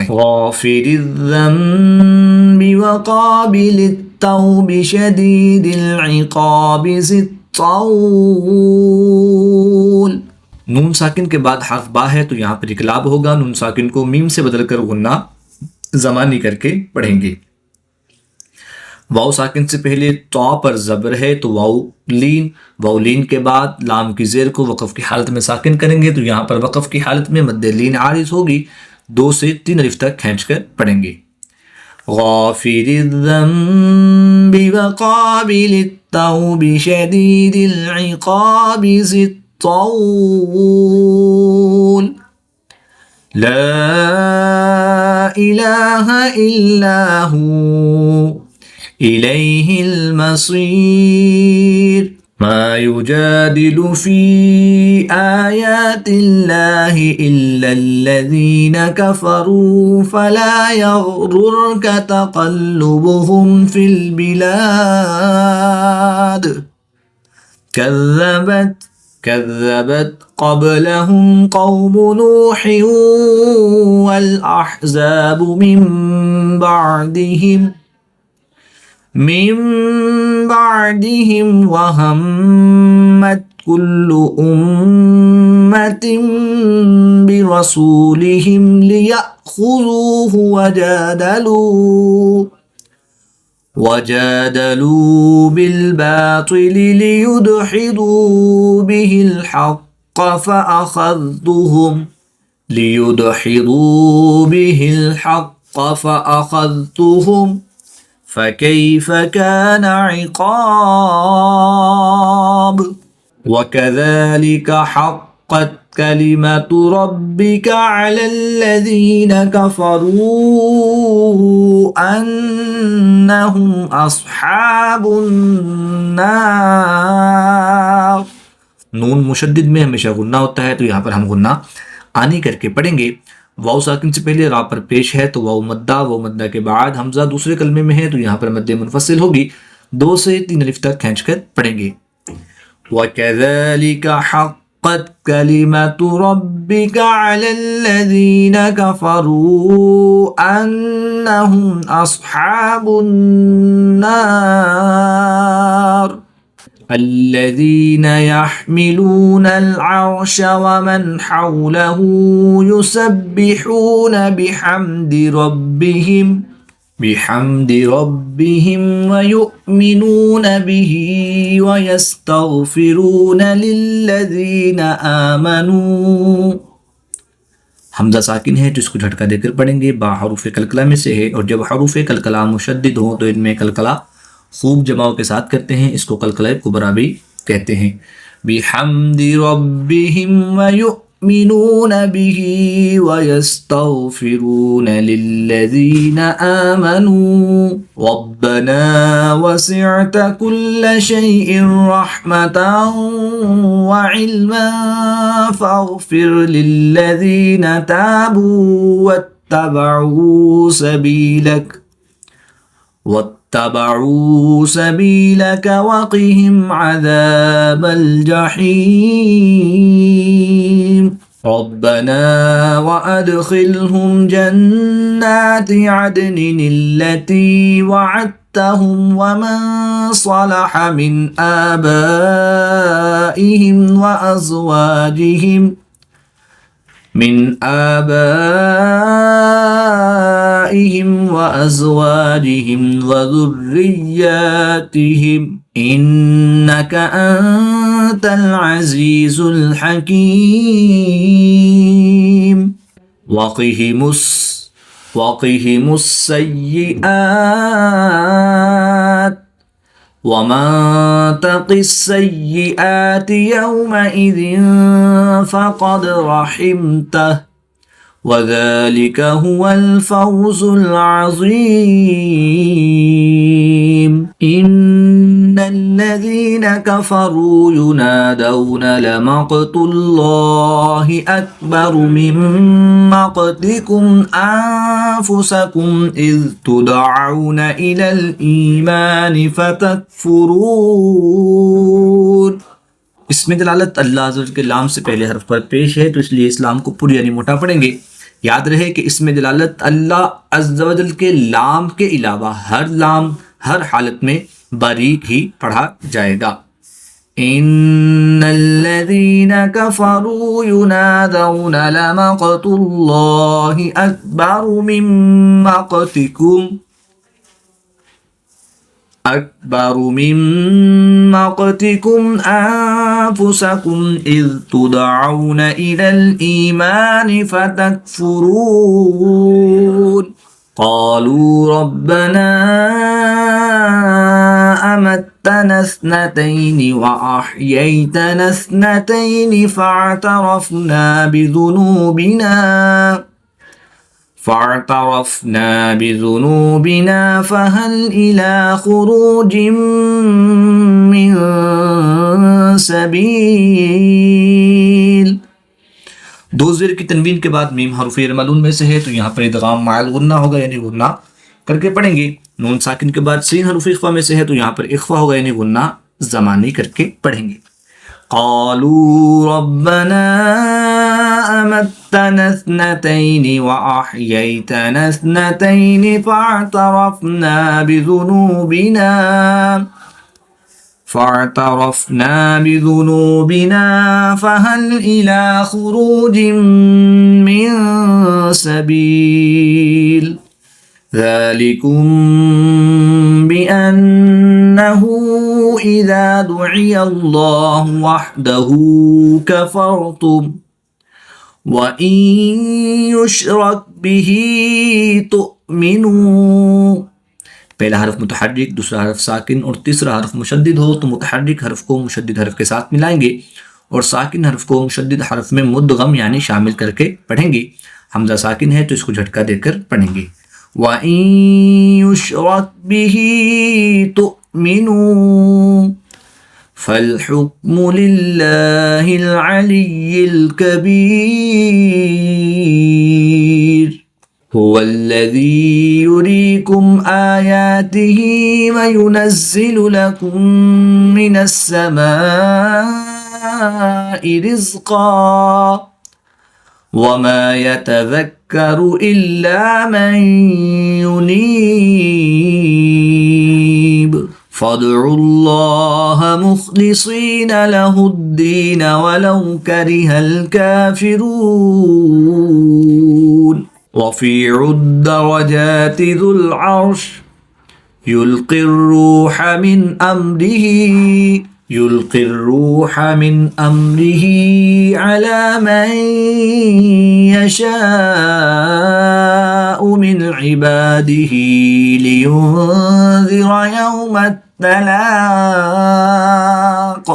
गाफ़िरिज़ ज़ंबि व क़ाबिलित तौबि शदीदिल इक़ाबि ज़ित तौल। नून साकिन के बाद हर्फ बा है तो यहाँ पर इकलाब होगा। नून साकिन को मीम से बदलकर गुन्ना ज़मानी करके पढ़ेंगे। वाव साकिन से पहले तौ पर ज़बर है तो वाव लीन के बाद लाम की ज़ेर को वक़फ़ की हालत में साकिन करेंगे तो यहाँ पर वक़फ़ की हालत में मद्दे लीन आरिज़ होगी। 2 से 3 अलिफ तक खींच कर पढ़ेंगे। गाफिरिज़्ज़ंबि व क़ाबिलित्तौबि शदीदिल इक़ाबि ज़ित्तौल। ला इलाहा इल्ला हू इलैहिल मसीर। मा युजादिलु फी आयातिल्लाहि इल्लल्लज़ीना कफ़रू फला यग़रुरक तक़ल्लुबुहुम फिल बिलाद। कज़्ज़बत क़ब्लहुम क़ौमु नूह वल अहज़ाब मिन बादिहिम वहम्मत कुल्लु उम्मतिन बिरसूलिहिम लियअख़ुज़ूहु वजादलू बिलबातिल लियुदहिदू बिहिल हक़्क़ फ़अख़ज़्तुहुम फ़कैफ़ कान इक़ाब। वकज़ालिक हक़्क़त कलिमतु रब्बिका अलल्लज़ीना कफ़रू अन्नहुम अस्हाबुन नार। नून मुशद्दिद में हमेशा गुन्ना होता है तो यहाँ पर हम गुन्ना आनी करके पढ़ेंगे। वाव साकिन से पहले रा पर पेश है तो वाव मद्दा के बाद हमजा दूसरे कलमे में है तो यहाँ पर मद्दे मुनफसिल होगी। 2 से 3 अलिफ तक खींच कर पढ़ेंगे। वकज़ालिक हक़्क़त कलिमतु रब्बिका अलल्लज़ीना कफ़रू अन्नहुम अस्हाबुन नार। अल्लज़ीना यहमिलूनल अर्श वमन हौलहु युसब्बिहून बिहम्दि रब्बिहिम व युमिनून बिही व यस्तग़फिरून लिल्लज़ीना आमनू। हमजा साकिन है तो इसको झटका देकर पढ़ेंगे। बा हरूफ कलकला में से है और जब हरूफ कलकला मुशद्दिद हो तो इनमें कलकला खूब जमाव के साथ करते हैं। इसको कलकला कुबरा भी कहते हैं। बिहम्दि रब्बिहिम व युमिनून बिही व यस्तग़फिरून लिल्लज़ीना आमनू। रब्बना वसिअत कुल्ल शैइन रहमतन व इल्मन फ़ग़फ़िर लिल्लज़ीना ताबू वत्तबऊ सबीलक वक़िहिम अज़ाबल जहीम। रब्बना वअदखिलहुम जन्नाति अदनिन अल्लती वअदतहुम वमन सलह मिन आबाइहिम व अज़वाजिहिम व ज़ुर्रिय्यातिहिम इन्नक अंतल अज़ीज़ुल हकीम। वक़िहिमुस सय्यिआत वमन तक़िस सय्यिआति यौमइज़िन फ़क़द रहिमतह वज़ालिक हुवल फ़ौज़ुल अज़ीम। इन्नल्लज़ीना कफ़रू युनादौन लमक़्तुल्लाहि अकबरु मिन मक़्तिकुम अनफुसकुम इज़ तुदअऊन इलल ईमानि फ़तकफ़ुरून। इसमें दलालत अल्लाह अज़्ज़ा वजल के लाम से पहले हर्फ पर पेश है तो इसलिए इस लाम को पूरी यानी मोटा पढ़ेंगे। याद रहे कि इसमें दलालत अल्लाह अज़्ज़ा वजल के लाम के अलावा हर लाम हर हालत में बारीक ही पढ़ा जाएगा। إن الذين كفروا ينادون لمقت الله أكبر من مقتكم أنفسكم إذ تدعون إلى الإيمان فتكفرون قالوا ربنا أمتنا اثنتين وأحييتنا اثنتين فاعترفنا بذنوبنا فهل إلى خروج من سبيल। दो ज़ेर की तनवीन के बाद मीम हरूफ़े रमलून में से है तो यहाँ पर इदगाम माल गुन्ना होगा यानी गुन्ना करके पढ़ेंगे। नून साकिन के बाद सीन हरूफ़ इख्फ़ा में से है तो यहाँ पर इख्फ़ा होगा यानी गुन्ना ज़मानी करके पढ़ेंगे। क़ालू रब्बना अमत्तना इस्नतैन व अहयैतना इस्नतैन فاعترفنا بذنوبنا فهل إلى خروج من سبيل ذلكم بأنه إذا دعي الله وحده كفرتم وإن يشرك به تؤمنوا। पहला हरफ मुतहर्रिक, दूसरा हरफ साकिन और तीसरा हरफ मुशद्दिद हो तो मुतहर्रिक हरफ को मुशद्दिद हरफ के साथ मिलाएंगे और साकिन हरफ को मुशद्दिद हरफ में मुद्गम यानी शामिल करके पढ़ेंगे। हमजा साकिन है तो इसको झटका देकर पढ़ेंगे। व इन युशरक बिही तुमिनू फल हुक्मु लिल्लाहिल अलिय्यिल कबीर هو الذي يريكم آياته وينزل لكم من السماء رزقا وما يتذكر إلا من ينيب فادعوا الله مخلصين له الدين ولو كره الكافرون رفيع الدرجات ذو العرش يلقي الروح من أمره على من يشاء من عباده لينذر يوم التلاق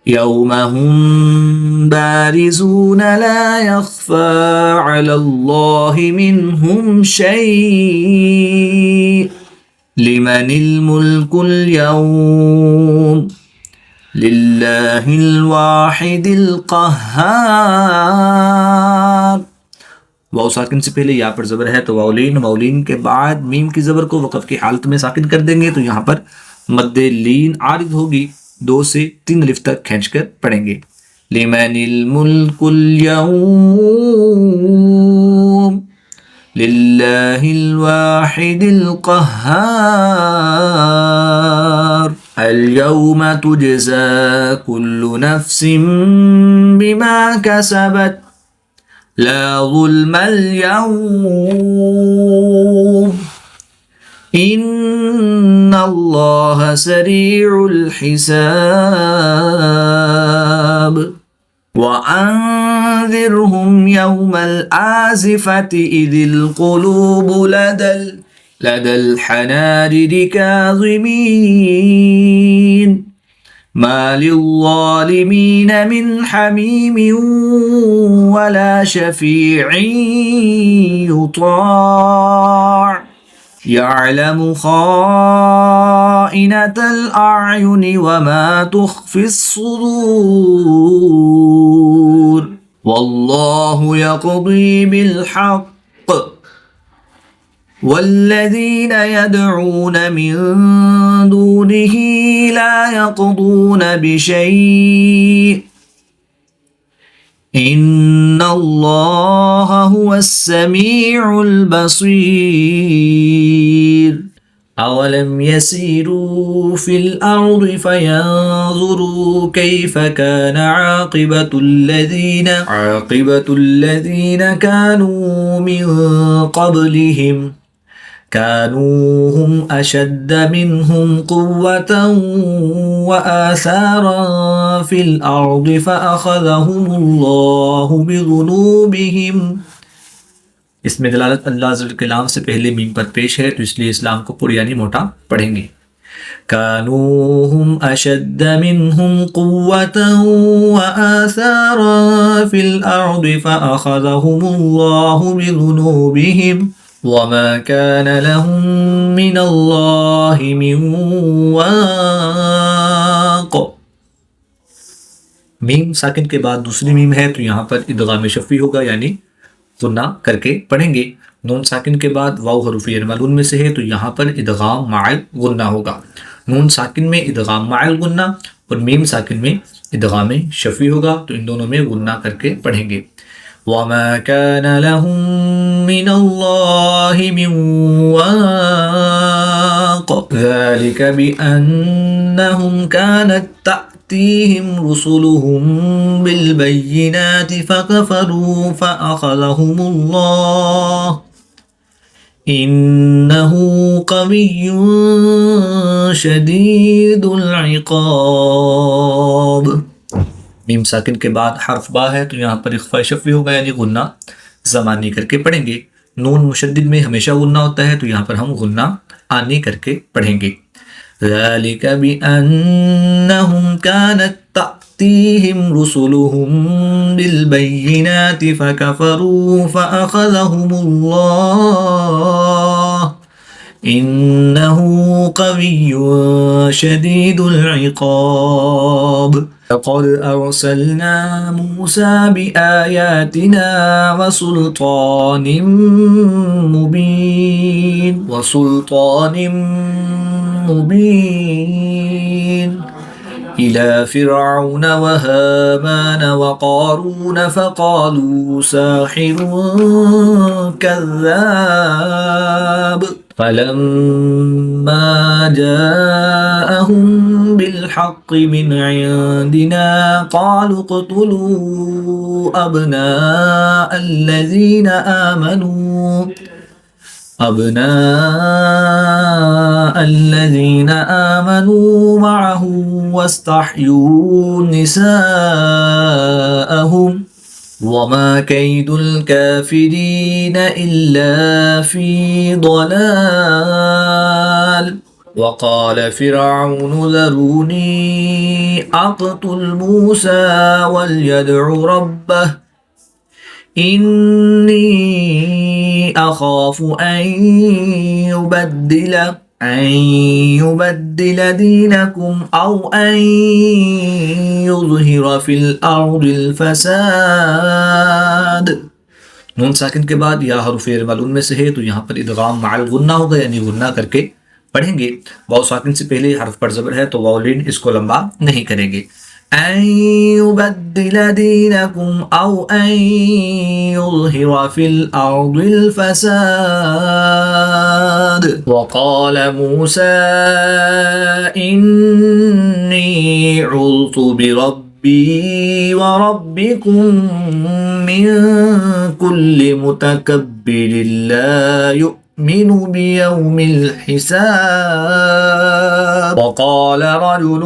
يوم هم بارزون لا يخفى على الله منهم شيء لمن الملك اليوم لله الواحد القهار। वाव साकिन से पहले यहाँ पर ज़बर है तो वाउलीन के बाद मीम की ज़बर को वक़फ़ की हालत में साकिन कर देंगे तो यहाँ पर मद्दे लीन आरिद होगी। 2 से 3 अलिफ तक खींचकर पढ़ेंगे। लिमनिल मुल्कुल यौम लिल्लाहिल वाहिदिल क़ह्हार अल यौम तुजज़ा कुल्लु नफ्सिन बिमा कसबत ला ज़ुल्मल यौम इन्नल्लाह सरीउल हिसाब वअन्ज़िरहुम यौमल आज़िफ़ति इज़िल क़ुलूबु लदल हनाजिरि काज़िमीन मा लिज़्ज़ालिमीन मिन हमीमिन वला शफ़ी'इन युताअ يعلم خائنة الأعين وما تخفي الصدور والله يقضي بالحق والذين يدعون من دونه لا يقضون بشيء إن الله هو السميع البصير। أولم يسيروا في الأرض فينظروا كيف كان عاقبة الذين كانوا من قبلهم كانوا هم أشد منهم قوة وآثارا في الأرض فأخذهم الله بذنوبهم. इसमें दलालत अल्लाह ज़ल कलाम से पहले मीम पर पेश है, तो इसलिए इस्लाम को पूरी यानी मोटा पढ़ेंगे। कानूहुम अशद्द मिनहुम कुव्वतन व आसारा फिल अर्दि फअखज़हुमुल्लाहु बिज़ुनूबिहिम वमा कान लहुम मिनल्लाहि मिन वाक़। मीम साकिन के बाद दूसरी मीम है, तो यहाँ पर इदगाम शफ़ी होगा, यानी गुन्ना करके पढ़ेंगे। नून साकिन के बाद वाव हरूफ मालूम में से है, तो यहाँ पर इदगाम माअल गुन्ना होगा। नून साकिन में इदगाम माअल गुन्ना और मीम साकिन में इदगाम शफ़ी होगा, तो इन दोनों में गुन्ना करके पढ़ेंगे। वमा कान लहुम मिनल्लाहि मिन वाक़ ज़ालिका बिअन्नहुम कानत तअतीहिम रुसुलुहुम बिलबय्यिनाति फकफरू फअख़ज़हुमुल्लाह इन्नहु क़विय्युन शदीदुल इक़ाब। मीम साकिन के बाद हर्फ बा है, तो यहाँ पर इख्फा शफ़ी होगा, यानी गुन्ना ज़मानी करके पढ़ेंगे। नून मुशद्दिद में हमेशा गुन्ना होता है, तो यहाँ पर हम गुन्ना आनी करके पढ़ेंगे। ज़ालिका बिअन्नहुम कानत तअतीहिम रुसुलुहुम बिलबय्यिनाति फकफरू फअख़ज़हुमुल्लाह इन्नहु क़विय्युन शदीदुल इक़ाब। लक़द अरसलना मूसा बिआयातिना वसुल्तानिम मुबीन इला फ़िरऔन व हामान व क़ारून फ़क़ालू साहिरुन कज़्ज़ाब फ़लम्मा जाअहुम बिलहक़्क़ि मिन इंदिना क़ालू क़्तुलू أبناء الذين آمنوا معه واستحيوا نساءهم وما كيد الكافرين إلا في ضلال وقال فرعون ذروني أقتل موسى وليدع ربه إني أخاف أن يبدل دينكم أو أن يظهر في الأرض الفساد। नून साकिन के बाद या हरूफ मालूम में से है, तो यहाँ पर इदगाम माअल गुन्ना होगा, यानी गुन्ना करके पढ़ेंगे। वाव साकिन से पहले हर्फ पर ज़बर है, तो वाव लीन इसको लंबा नहीं करेंगे। أن يبدل دينكم أو أن يظهر في الأرض الفساد وقال موسى إني عذت بربي وربكم من كل متكبر لا يؤمن بيوم الحساب وقال رجل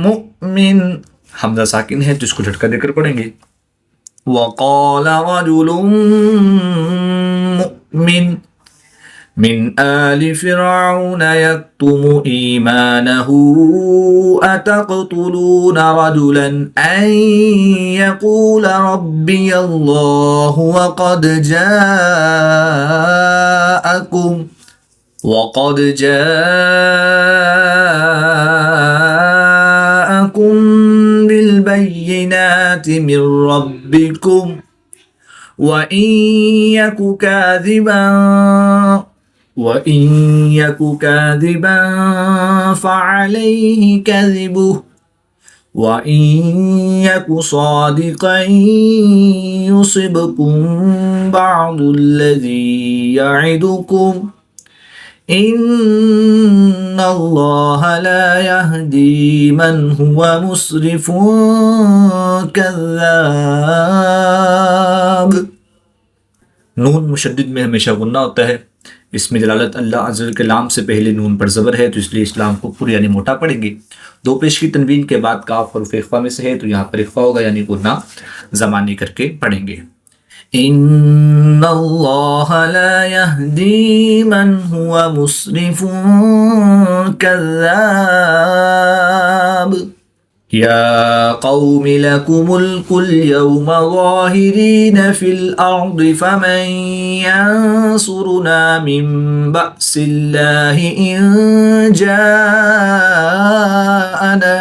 मुमिन हमजा साकिन है, तो इसको झटका देकर पढ़ेंगे। वक़ाल रजुलुम मुमिन मिन आलि फ़िरऔन यक्तुमु ईमानहु अतक़्तुलून रजुलन अन यक़ूल रब्बियल्लाहु वक़द जाअकुम बिलबय्यिनात मिन रब्बिकुम वइन यकु काज़िबन फ़अलैहि कज़िबुहु वइन यकु सादिक़न युसिबकुम बअदुल्लज़ी य'iदुकुम इन्नल्लाह ला यहदी मन हुवा मुस्रिफुन कज़्ज़ाब। नून मुशद्दिद में हमेशा गुन्ना होता है। इसमें जलालत अल्लाह अज़्ज़ वजल के लाम से पहले नून पर ज़बर है, तो इसलिए इस्लाम को पूरी यानी मोटा पढ़ेंगे। दो पेश की तनवीन के बाद काफ हरूफ इख्फा में से है, तो यहाँ पर इख्फा होगा यानी गुन्ना ज़मानी करके पढ़ेंगे। इन्नल्लाह ला यहदी मन हुवा मुस्रिफुन कज़्ज़ाब। या कौमि लकुमुल कुल यौमा ज़ाहिरीन फिल अर्दि फमन यंसुरुना मिन बअसिल्लाहि इन जाअना।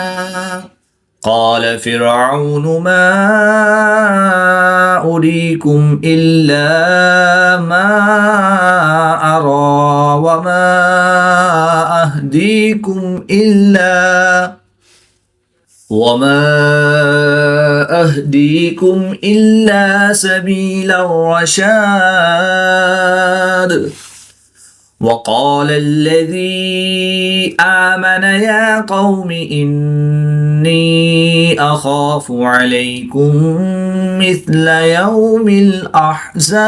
क़ाल फ़िरऔन मा उरीकुम इल्ला मा अरा वमा अहदीकुम इल्ला सबीलर रशाद। वक़ाल अल्लज़ी आमन या क़ौमि इन्नी अख़ाफ़ु अलैकुम मिस्ल यौमिल अहज़ाब।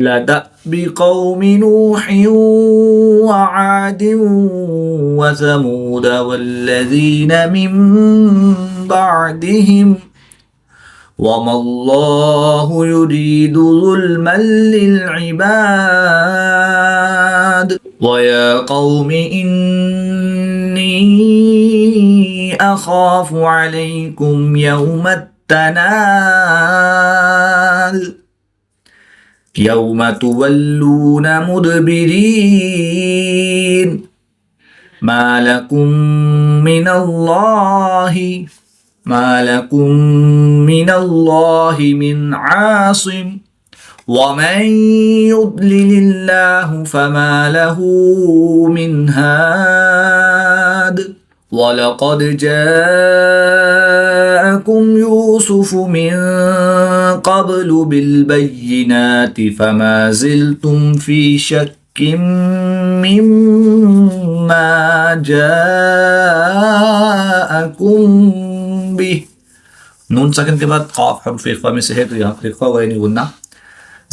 लदअ्बि क़ौमि नूहिन व आदिन व समूद वल्लज़ीन मिन बअदिहिम वमल्लाहु युरीदु ज़ुल्मन लिलइबाद। वया क़ौमि इन्नी अख़ाफ़ु अलैकुम यौमत तनाल यौम तुवल्लून मुदबिरीन मा लकुम मिनल्लाहि मिन आसिम वमन युद्लिलिल्लाहु फमा लहू मिन हाद। वलक़द जाअकुम यूसुफ़ु मिन क़ब्लु बिलबय्यिनाति फमा ज़िल्तुम फ़ी शक्किन मिम्मा जाअकुम बिह। नून साकिन के बाद क़ाफ हर्फ इख्फा में से है, तो यहाँ पर इख्फा हुआ यानी गुन्ना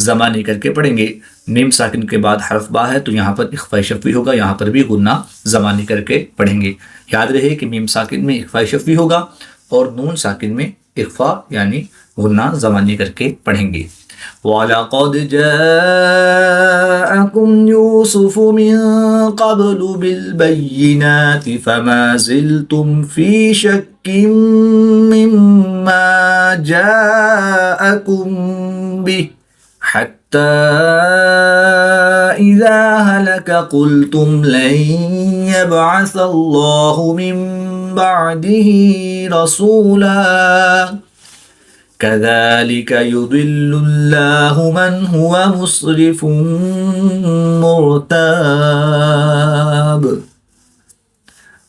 ज़मानी करके पढ़ेंगे। मीम साकिन के बाद हर्फ बा है, तो यहाँ पर इख्फा शफ़वी होगा, यहाँ पर भी गुन्ना ज़मानी करके पढ़ेंगे। याद रहे कि मीम साकिन में इख्फा शफ़वी होगा और नून साकिन में इख्फा यानी गुन्ना ज़मानी करके पढ़ेंगे। वलक़द जाअकुम यूसुफ़ु मिन क़ब्लु बिलबय्यिनाति फमा ज़िल्तुम फ़ी शक्किन मिम्मा जाअकुम बिह हत्ता इज़ा हलक क़ुल्तुम लन यबअसल्लाहु मिन बअदिही रसूला कज़ालिक युदिल्लुल्लाहु मन हुवा मुस्रिफुन मुर्ताब।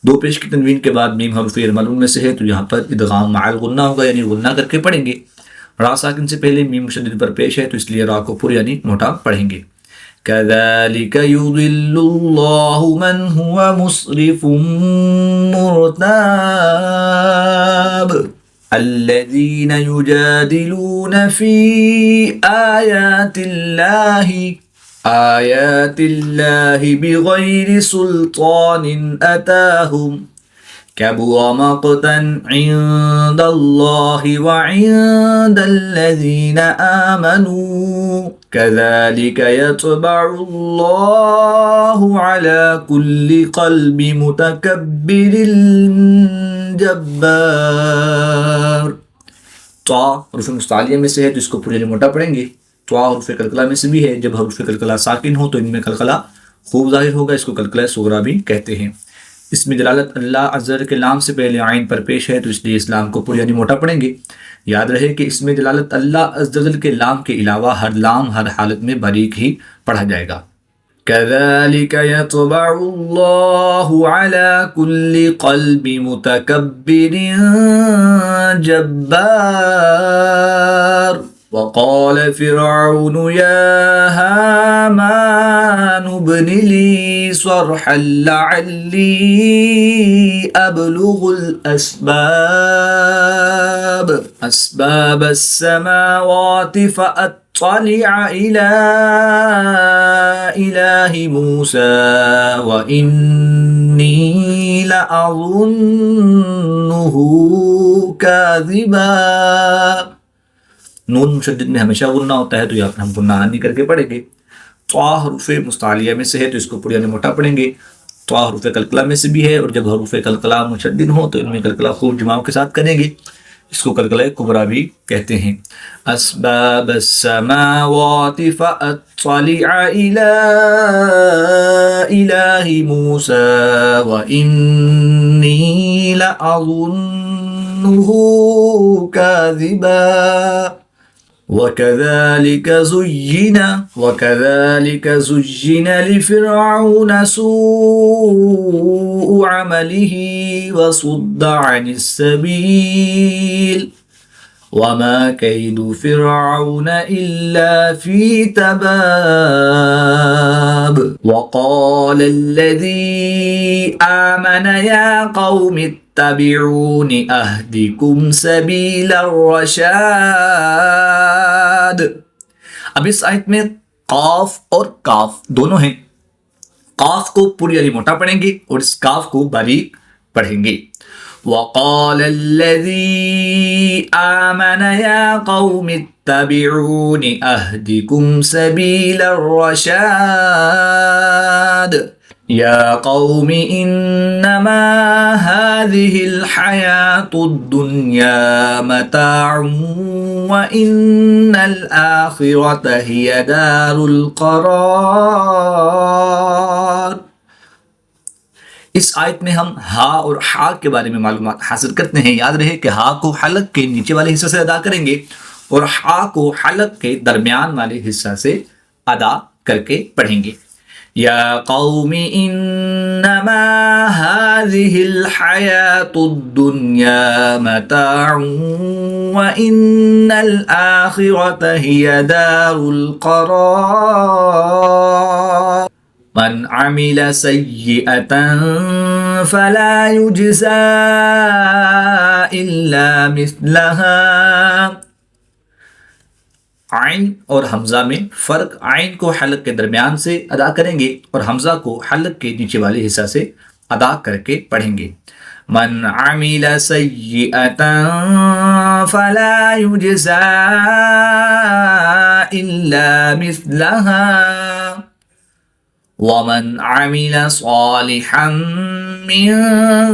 दो पेश की तनवीन के बाद मीम हर्फ मालूम में से है, तो यहाँ पर इदगाम माल गुन्ना होगा यानी गुन्ना करके पढ़ेंगे। रा साकिन से पहले मीम मुशद्दिद पर पेश है, तो इसलिए रा को पूरी यानी मोटा पढ़ेंगे। कज़ालिक युदिल्लुल्लाहु मन हुवा मुस्रिफुन मुर्ताब। अल्लज़ीन युजादिलून फ़ी आयातिल्लाहि बिग़ैरि सुल्तानिन अताहुम कबुर मक़तन इन्दल्लाहि व इन्दल्लज़ीन आमनू कज़ालिक यत्बअुल्लाहु अला कुल्लि क़ल्बि मुतकब्बिरिन जब्बार। त्वा हरूफ मुस्तालिया में से है, तो इसको पूरे मोटा पढ़ेंगे। त्वा हरूफ कलकला में से भी है। जब हरूफ कलकला साकिन हो तो इनमें कलकला खूब जाहिर होगा, इसको कलकला सुगरा भी कहते हैं। इसमें जलालत अल्लाह अज़्ज़ वजल के लाम से पहले आइन पर पेश है, तो इसलिए इस्लाम को पूरी यानी मोटा पढ़ेंगे। याद रहे कि इसमें जलालत अल्लाह अज़्ज़ वजल के लाम के अलावा हर लाम हर हालत में बारीक ही पढ़ा जाएगा। कज़ालिक यत्बअुल्लाहु अला कुल्लि क़ल्बि मुतकब्बिरिन जब्बार। वक़ाल फ़िरऔन या हामान ابن لي صرحا لعلي أبلغ أسباب السماوات فأطلع إلى إله موسى وإني لأظنه كاذبا। नून मुशद्दिद में हमेशा गुन्ना होता है, तो यहाँ पर हम गुन्ना आनी करके पढ़ेंगे। त्वा हरूफ मुस्तालिया में से है, तो इसको पुरियाने मोटा पढ़ेंगे। त्वा हरूफ कलकला में से भी है, और जब हरूफ कलकला मुशद्दिद हो तो इनमें कलकला खूब जमाव के साथ करेंगे। इसको कलकला कुबरा भी कहते हैं। अस्बाब अस्समावाति फअत्तलिअ इला इलाहि मूसा व इन्नी लअज़ुन्नुहु काज़िबा। وكذلك زين لفرعون سوء عمله وصد عن السبيل وما كيد فرعون إلا في تباب। وقال الذي آمن يا قوم اتبعون أهدكم سبيل الرشاد। अब इस आयत में काफ और काफ दोनों हैं। काफ को पूरी यानी मोटा पढ़ेंगे और इस काफ को बारीक पढ़ेंगे। وقال الذي آمن يا قوم اتبعون أهدكم سبيل الرشاد يا قوم إنما هذه الحياة الدنيا متاع وإن الآخرة هي دار القرار। इस आयत में हम हा और हा के बारे में मालूमात हासिल करते हैं। याद रहे कि हा को हलक के नीचे वाले हिस्से से अदा करेंगे और हा को हलक के दरमियान वाले हिस्सा से अदा करके पढ़ेंगे। या कौमी इन्नमा हाज़िहिल हयातुद्दुन्या मताउन व इन्नल आखिरत हिया दारुल करार। मन अमिल सय्यअतन फला युज्ज़ा इल्ला मिस्लहा। आइन और हमजा में फ़र्क। आइन को हलक के दरमियान से अदा करेंगे और हमजा को हलक के नीचे वाले हिस्सा से अदा करके पढ़ेंगे। मन अमिल सय्यअतन फला युज्ज़ा इल्ला मिस्लहा वमन अमिल सालिहन मिन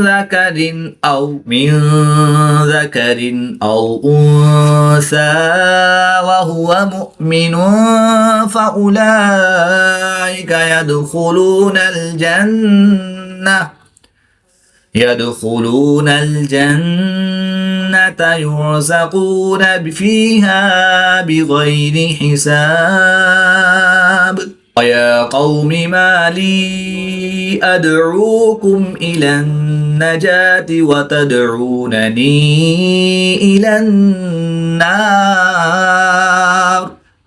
ज़करिन औ उन्सा वहुवा मुअ्मिनुन फ़उलाइका यदखुलूनल जन्नता युरज़क़ून फ़ीहा बिग़ैरि हिसाब। या कौमि मा ली अदऊकुम इलन नजाति व तदऊननी इलन नार।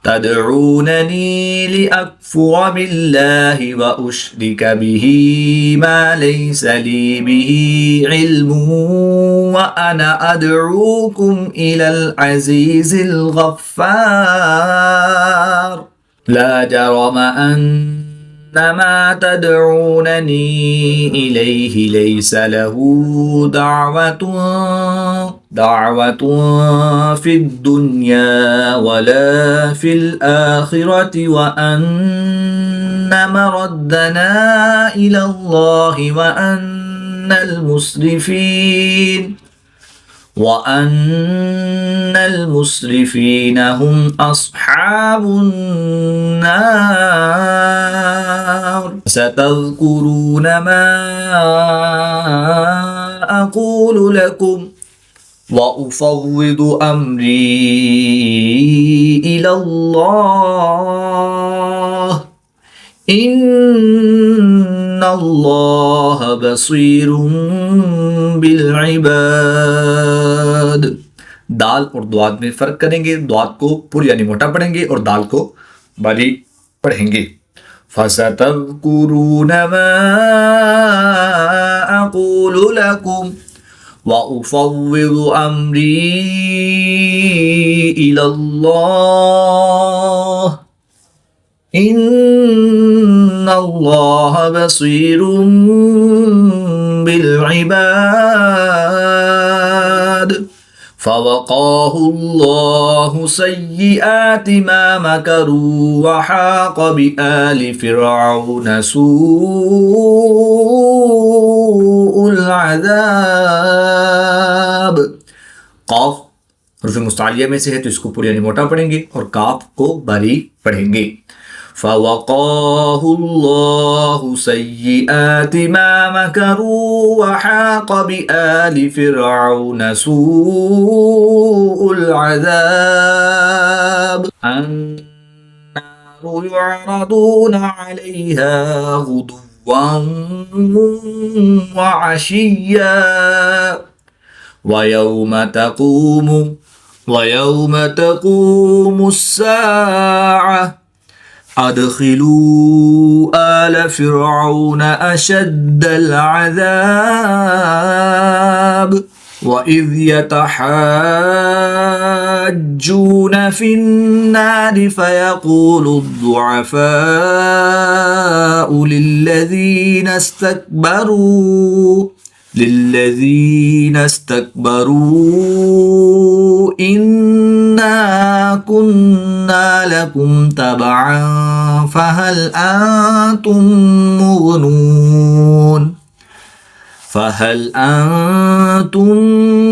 तदऊननी लिअक्फुर बिल्लाहि व उश्रिक बिही मा लैसा ली बिही इल्मुन व अना अदऊकुम इलल अज़ीज़िल गफ़्फ़ार। ला जरम अन्नमा तदऊननी इलैहि लैसा लहू दाअवतुन फिद्दुन्या वला फिल आखिरति व अन्ना मरद्दना इलल्लाहि व अन्नल मुस्रिफीन हुम अस्हाबुन नार। सतज़कुरून मा अक़ूलु लकुम व उफ़व्विदु अम्री इलल्लाह इन्नल्लाह बसीरुम बिल इबाद। दाल और द्वाद में फ़र्क करेंगे। द्वाद को पूरी यानी मोटा पढ़ेंगे और दाल को बारीक पढ़ेंगे। فستذكرون ما أقول لكم وأفوض أمري إلى الله إن الله بصير بالعباد فوقاه الله سيئات ما مكروا وحاق بآل فرعون سوء العذاب قاफ हरूफ मुस्तालिया में से है तो इसको पूरी यानी मोटा पढ़ेंगे और काफ को बारीक पढ़ेंगे فوقاه الله سيئات ما مكروا وحاق بآل فرعون سوء العذاب النار يعرضون عليها غدوا وعشيا ويوم تقوم الساعة أدخلوا آل فرعون أشد العذاب وإذ يتحاجون في النار فيقول الضعفاء للذين استكبروا إنا كنا لكم تبعا فهل أنتم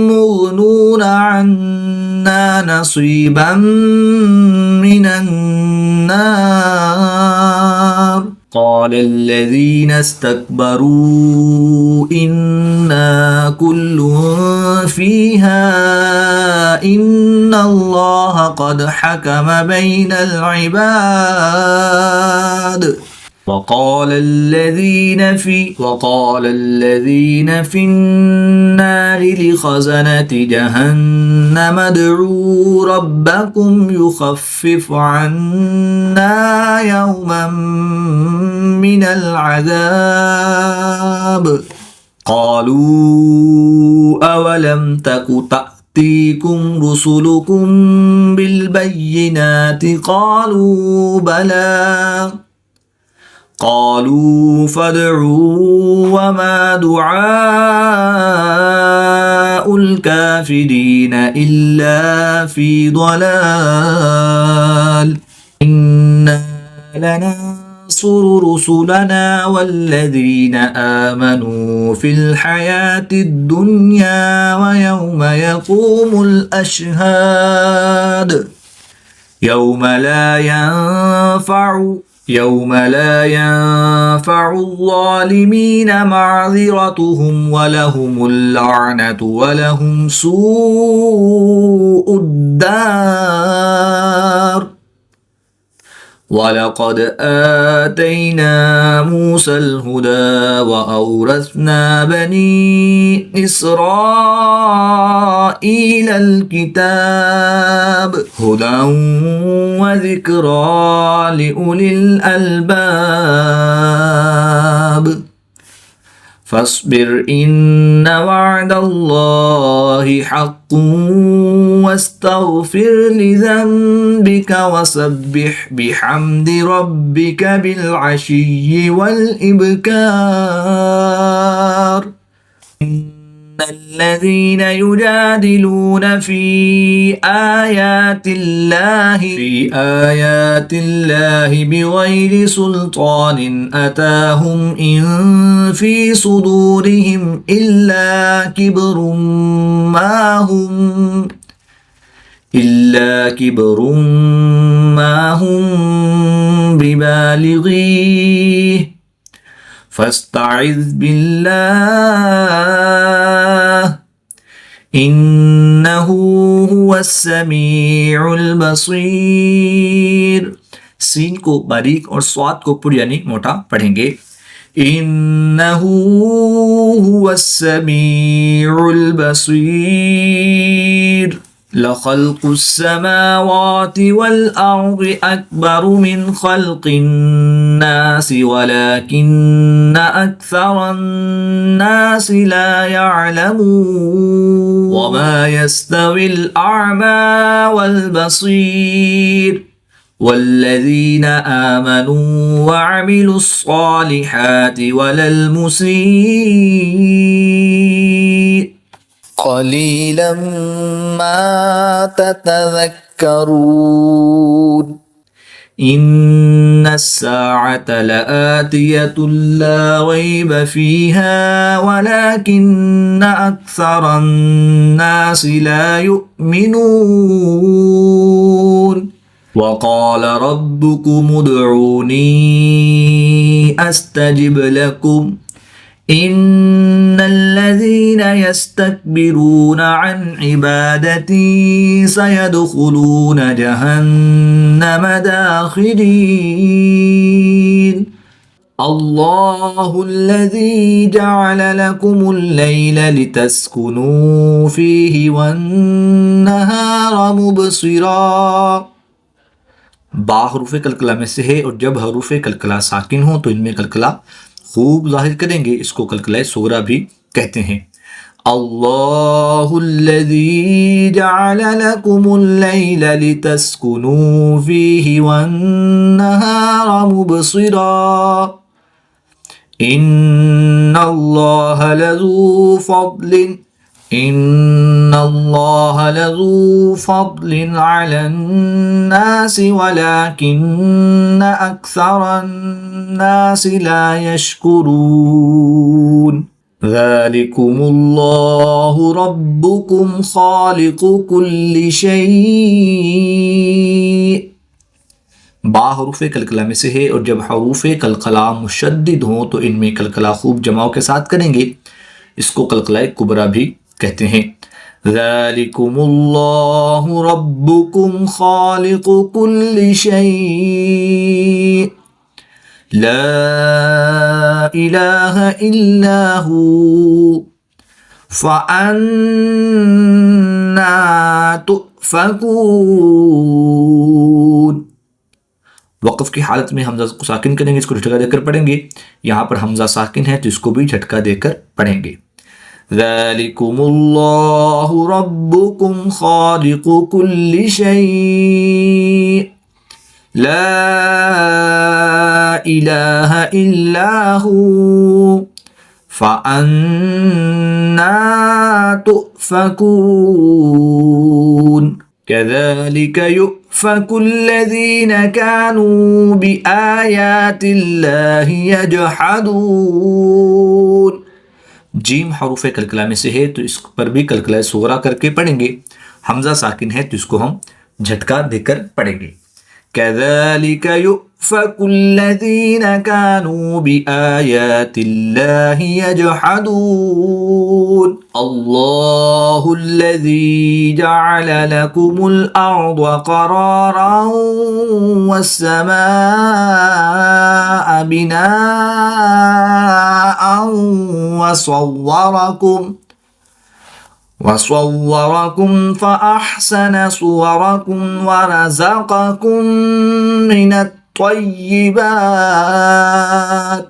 مغنون عنا نصيبا من النار قال الذين استكبروا إنا كل فيها إن الله قد حكم بين العباد وقال الذين في النار لخزنة جهنم ادعوا ربكم يخفف عنا يوما من العذاب قالوا أولم تك تأتيكم رسلكم بالبينات قالوا بلى قالوا فادعوا وما دعاء الكافرين إلا في ضلال إنا لننصر رسلنا والذين آمنوا في الحياة الدنيا ويوم يقوم الأشهاد يوم لا ينفع الظالمين معذرتهم ولهم اللعنة ولهم سوء الدار ولقد آتينا موسى الهدى وأورثنا بني إسرائيل الكتاب هدى وذكرى لأولي الألباب فاصبر إن وعد الله حق واستغفر لذنبك وسبح بحمد ربك بالعشي والإبكار إن الذين يجادلون في آيات الله بغير سلطان أتاهم إن في صدورهم إلا كبر ما هم ببالغيه فاستعذ بالله إنه هو السميع البصيर। सीन को बारीक और स्वाद को पूरी यानी मोटा पढ़ेंगे। इन्नहु हुवस्समीउल बसीर लखल्कुस समावाति वल अर्दि अकबरु मिन खल्किन الناس ولكن أكثر الناس لا يعلمون وما يستوي الأعمى والبصير والذين آمنوا وعملوا الصالحات ولا المسيء قليلا ما تتذكرون إن الساعة لآتية لا ريب فيها ولكن أكثر الناس لا يؤمنون وقال ربكم ادعوني أستجب لكم إن الذين يستكبرون عن عبادتي سيدخلون جهنم داخرين الله الذي جعل لكم الليل لتسكنوا فيه والنهار مبصرا बा हरूफ कलकला में से है और जब हरूफ कलकला साकिन हो तो इनमें कलकला खूब जाहिर करेंगे। इसको कलकला सोगरा भी कहते हैं। अल्लाहुल्लज़ी जअल लकुमुल लैला लितस्कुनू फीही वन्नहारा मुबसिरा इन्नल्लाहा लज़ू फ़ज़लिन अलन नासि वलाकिन्न अक्सरन्नासि ला यशकुरून ज़ालिकुमुल्लाहु रब्बुकुम ख़ालिक़ु कुल्लि शै। बा हरूफ कलकला में से है और जब हरूफ कलकला मुशद्दिद हों तो इनमें कलकला खूब जमाव के साथ करेंगे। इसको कलकला कुबरा भी कहते हैं। ज़ालिकुमुल्लाहु रब्बुकुम ख़ालिक़ु कुल्लि शै ला इलाहा इल्ला हु फ़अन्ना तुफ़कून। वक़फ़ की हालत में हमज़ा को साकिन करेंगे, इसको झटका देकर पढ़ेंगे। यहाँ पर हमज़ा साकिन है तो इसको भी झटका देकर पढ़ेंगे। ज़ालिकुमुल्लाहु रब्बुकुम ख़ालिक़ु कुल्लि शै ला इलाहा इल्ला हु फ़अन्ना तुफ़कून कज़ालिक युफ़कुल्लज़ीना कानू बिआयातिल्लाहि यजहदून। जीम हरूफ कलकला में से है तो इस पर भी कलकला सोगरा करके पढ़ेंगे। हमजा साकिन है तो इसको हम झटका देकर पढ़ेंगे। कज़ालिक युफ़कुल्लज़ीना कानू बिआयातिल्लाहि यजहदून अल्लाहुल्लज़ी जअल लकुमुल अर्ज़ क़रारन वस्समाअ बिनाअन वसव्वरकुम फ़अहसन सुवरकुम वरज़क़कुम मिनत्तय्यिबात।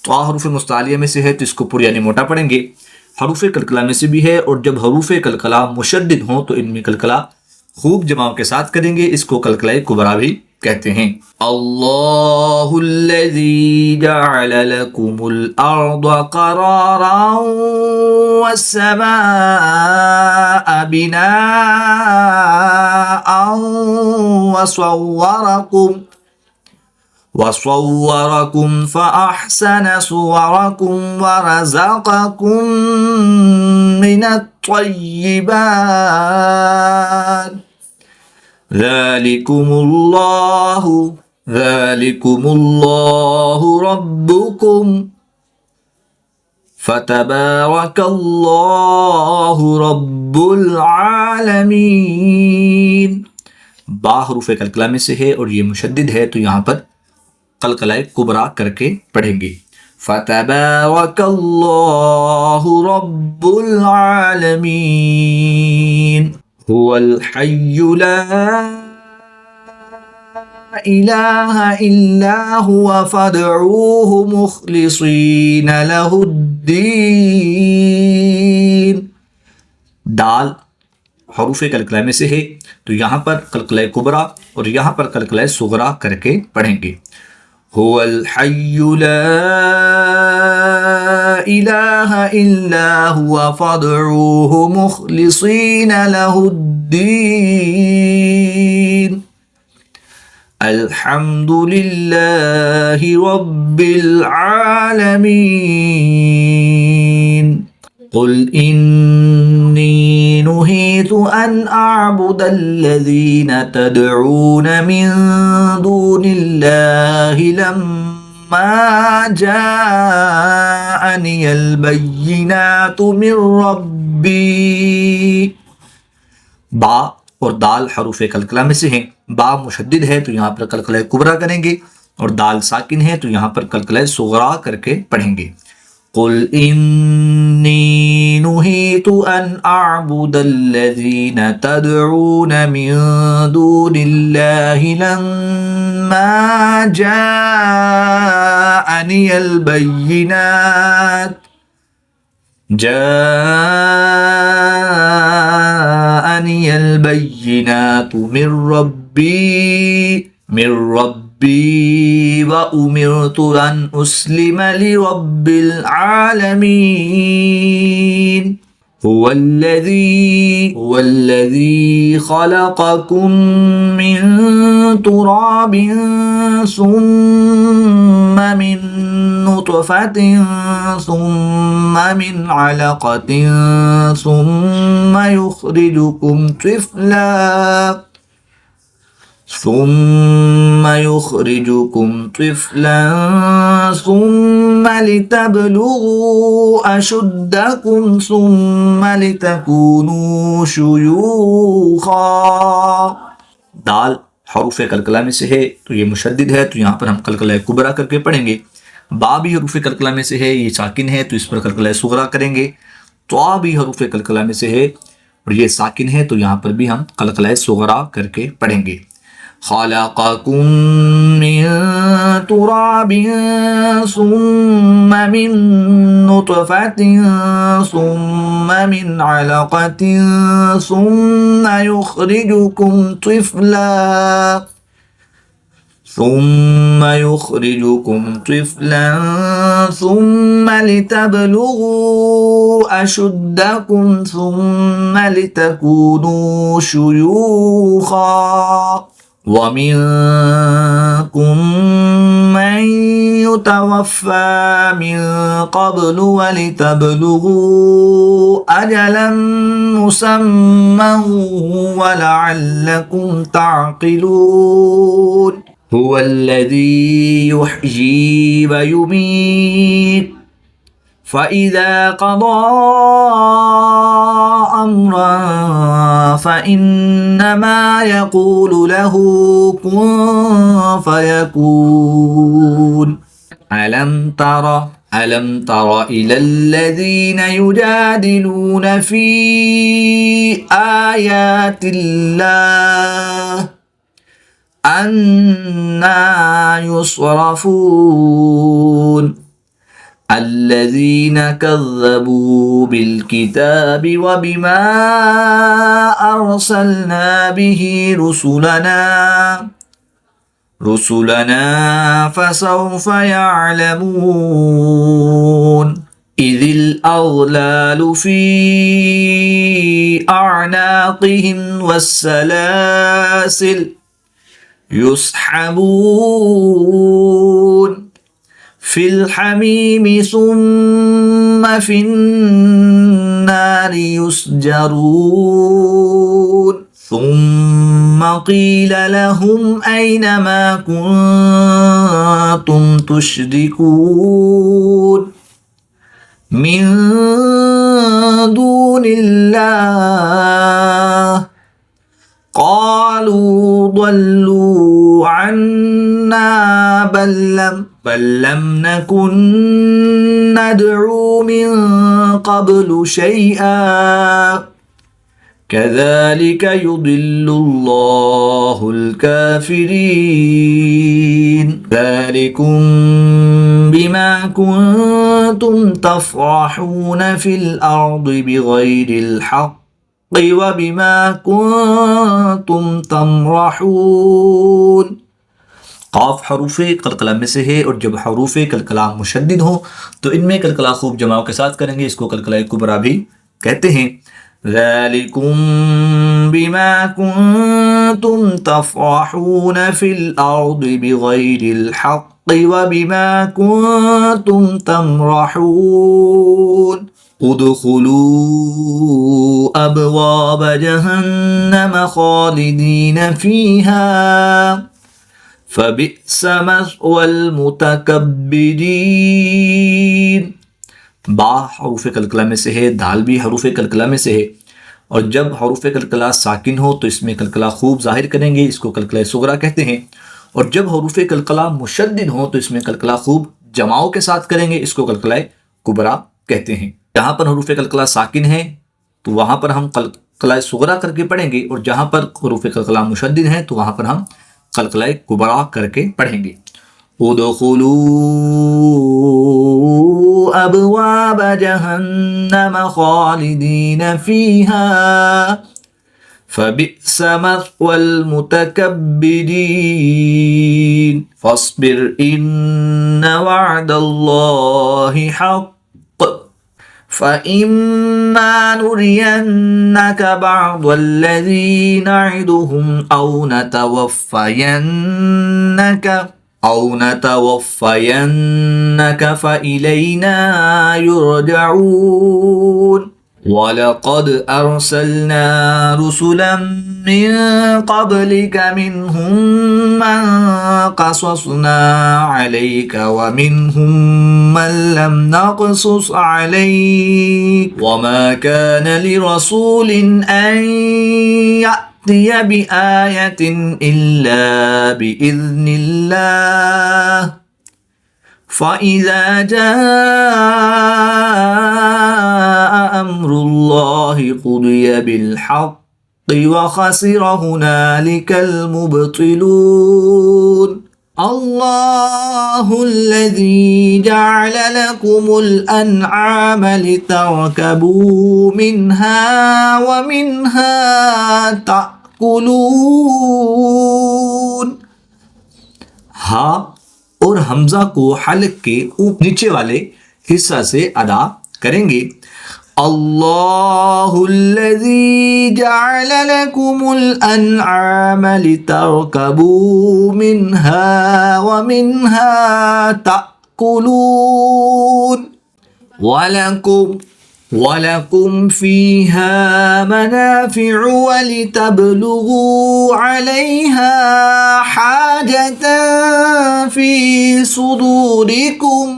तो हरूफ मुस्तालिया में से है तो इसको पुर यानी मोटा पढ़ेंगे। हरूफ कलकला में से भी है और जब हरूफ कलकला मुशद्दिद हों तो इनमें कलकला खूब जमाव के साथ करेंगे। इसको कलकला कुबरा भी कहते हैं। अल्लाहुल्लज़ी जअल लकुमुल अर्ज़ क़रारन वस्समाअ बिनाअन वसव्वरकुम फ़अहसन सुवरकुम वरज़क़कुम मिनत्तय्यिबात ज़ालिकुमुल्लाहु रब्बुकुम फ़तबारकल्लाहु रब्बुल आलमीन। बा हरूफ कलकला में से है और ये मुशद्दिद है तो यहाँ पर कलकला कुबरा करके पढ़ेंगे। फ़तबारकल्लाहु रब्बुल आलमीन हुवल हय्यु ला إله إلا هو فادعوه مخلصين له الدين। दाल हरूफ कलकला में से है तो यहाँ पर कलकला कुबरा और यहाँ पर कलकला सुगरा करके पढ़ेंगे। हुवल हय्यु ला इलाहा इल्ला हुवा फदऊहु मुखलिसीन लहुद्दीन। अल्हम्दुलिल्लाहि रब्बिल आलमीन। कुल इन्नी नुहीतु अन अअबुदल्लज़ीन तदऊन मिन दूनिल्लाहि लम्मा जाअनियल बय्यिनातु मिर रब्बी। बा और दाल हरूफ कलकला में से हैं। बा मुशद्दिद है तो यहाँ पर कलकला कुबरा करेंगे और दाल साकिन है तो यहाँ पर कलकला सुगरा करके पढ़ेंगे। कुल इन्नी नुहीतु अन अअबुदल्लज़ीन तदऊन मिन दूनिल्लाहि लम्मा जाअनियल बय्यिनात जाअनियल बय्यिनातु मिर रब्बी व उमिरतु अन उस्लिम लिरब्बिल आलमीन। हुवल्लज़ी खलक़कुम मिन तुराबिन सुम्मा मिन नुतफ़तिन सुम्मा मिन अलक़तिन सुम्मा युख़रिजुकुम तिफ़ला ثم لتبلغوا أشدكم ثم لتكونوا شيوخا। दाल हरूफ कलकला में से है तो ये मुशद्दिद है तो यहाँ पर हम कलकला कुबरा करके पढ़ेंगे। बा भी हरूफ कलकला में से है, ये साकिन है तो इस पर कलकला सुगरा करेंगे। त्वा भी हरूफ कलकला में से है और ये साकिन है तो यहाँ पर भी हम कलकला सुगरा करके पढ़ेंगे। खलक़कुम मिन तुराबिन सुम्मा मिन नुतफ़तिन सुम्मा मिन अलक़तिन सुम्मा युख़रिजुकुम طفلا ثم لتبلغوا أشدكم ثم لتكونوا شيوخا ومنكم من يتوفى من قبل ولتبلغوا أجلا مسمى ولعلكم تعقلون। هو الذي يحيي ويميت فإذا قضى أمرا فإنما يقول له كن فيكون। ألم تر إلى الذين يجادلون في آيات الله أنى يصرفون الذين كذبوا بالكتاب وبما أرسلنا به رسلنا فسوف يعلمون إذ الأغلال في أعناقهم والسلاسل يسحبون في الحميم ثم في النار يسجرون ثم قيل لهم أين ما كنتم تشركون من دون الله قالوا ضلوا عنا بل لم نكن ندعو من قبل شيئا कज़ालिक युदिल्लुल्लाहुल काफ़िरीन ज़ालिकुम बिमा कुन्तुम तफ़रहून फ़िल अर्दि बिग़ैरिल हक़्क़ि व बिमा कुन्तुम तमरहून। क़ाफ़ हरूफ़ कलकला में से है और जब हरूफ़ कलकला मुशद्दिद हो तो इनमें कलकला खूब जमाओं के साथ करेंगे। इसको कलकला कुबरा भी कहते हैं। ज़ालिकुम बिमा कुन्तुम तफ़रहून फ़िल अर्दि बिग़ैरिल हक़्क़ि व बिमा कुन्तुम तमरहून। उदख़ुलू अबवाब जहन्नम ख़ालिदीन फ़ीहा फ़बिअस मस्वल मुतकब्बिरीन। बा हरूफ कलकला में से है, दाल भी हरूफ कलकला में से है और जब हरूफ कलकला साकिन हो तो इसमें कलकला खूब जाहिर करेंगे। इसको कलकला सुगरा कहते हैं और जब हरूफ कलकला मुशद्दिद हो तो इसमें कलकला खूब जमाओं के साथ करेंगे। इसको कलकला कुबरा कहते हैं। जहाँ पर हरूफ कलकला साकिन है तो वहाँ पर हम कलकला सुगरा करके पढ़ेंगे और जहाँ पर हरूफ कलकला मुशद्दिद है तो वहाँ पर हम कलकला कुबरा करके पढ़ेंगे। उदख़ुलू अबवाब जहन्नम ख़ालिदीन फ़ीहा फ़बिअस मस्वल मुतकब्बिरीन। फ़स्बिर इन्न वअदल्लाहि हक़्क़ फ़इम्मा नुरियन्नक बअदल्लज़ी न'iदुहुम औ नतवफ़्फ़यन्नक फ़इलैना युरजऊन। वलक़द अरसलना रुसुलन मिन क़ब्लिक मिनहुम मन क़ससना अलैक व मिनहुम मन लम नक़सुस अलैक वमा कान लिरसूलिन अन यअतिय बिआयतिन इल्ला बिइज़्निल्लाह फ़इज़ा जाअ अम्रुल्लाहि क़ुदिय बिल्हक़्क़ि व ख़सिर हुनालिकल मुब्तिलून। अल्लाहुल्लज़ी जअल लकुमुल अनआम लितरकबू मिन्हा व मिन्हा ताकुलून। हा और हमजा को हलक के नीचे वाले हिस्सा से अदा करेंगे। अल्लाहुल्लज़ी जअल लकुमुल अनआम लितरकबू मिन्हा व मिन्हा ताकुलून वलकुम फ़ीहा मनाफ़िउ वलितबलुगू अलैहा हाजतन फ़ी सुदूरिकुम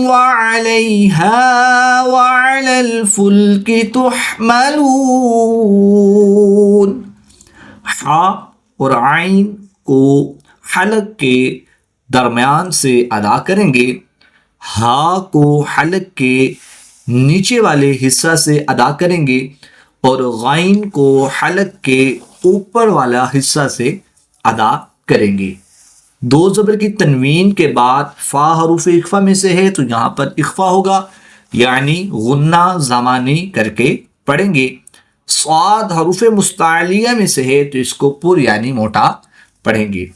व अलैहा व अलल फ़ुल्कि तुहमलून। हा और आइन को हलक के दरमियान से अदा करेंगे। हा को हलक के नीचे वाले हिस्सा से अदा करेंगे और गाइन को हलक के ऊपर वाला हिस्सा से अदा करेंगे। दो ज़बर की तनवीन के बाद फ़ा हरूफ इख्फ़ा में से है तो यहाँ पर इख्फ़ा होगा यानी गुन्ना ज़मानी करके पढ़ेंगे। स्वाद हरूफ मुस्तालिया में से है तो इसको पुर यानी मोटा पढ़ेंगे।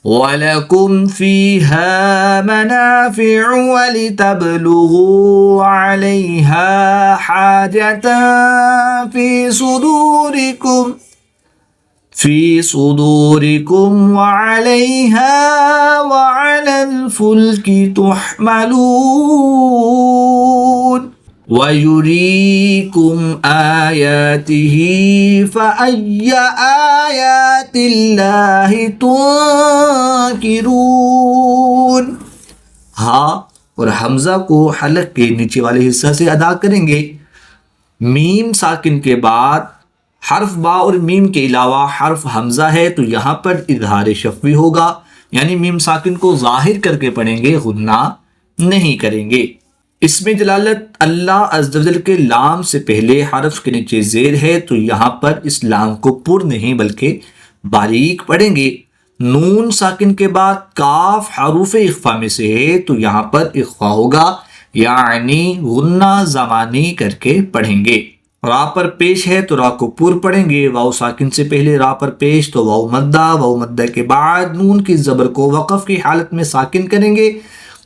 वलकुम फ़ीहा मनाफ़िउ वलितबलुगू अलैहा हाजतन फ़ी सुदूरिकुम व अलैहा व अलल फ़ुल्कि तुहमलून वयुरीकुम आयातिही फ़अय्य आयातिल्लाहि तुनकिरून। हा और हमजा को हलक के नीचे वाले हिस्सा से अदा करेंगे। मीम साकिन के बाद हर्फ बा और मीम के अलावा हर्फ हमजा है तो यहाँ पर इज़हार शफ़वी होगा यानी मीम साकिन को ज़ाहिर करके पढ़ेंगे, गुन्ना नहीं करेंगे। इसमें जलालत अल्लाह अज़्ज़ व जल के लाम से पहले हरफ के नीचे जेर है, तो यहाँ पर इस लाम को पुर नहीं बल्कि बारीक पढ़ेंगे। नून साकिन के बाद काफ हरूफ इख्फा में से है, तो यहाँ पर इख्फा होगा, यानी गुन्ना ज़मानी करके पढ़ेंगे। रा पर पेश है तो रा को पुर पढ़ेंगे। वाव साकिन से पहले रा पर पेश तो वाव मद्दा के बाद नून की ज़बर को वक़फ़ की हालत में साकिन करेंगे,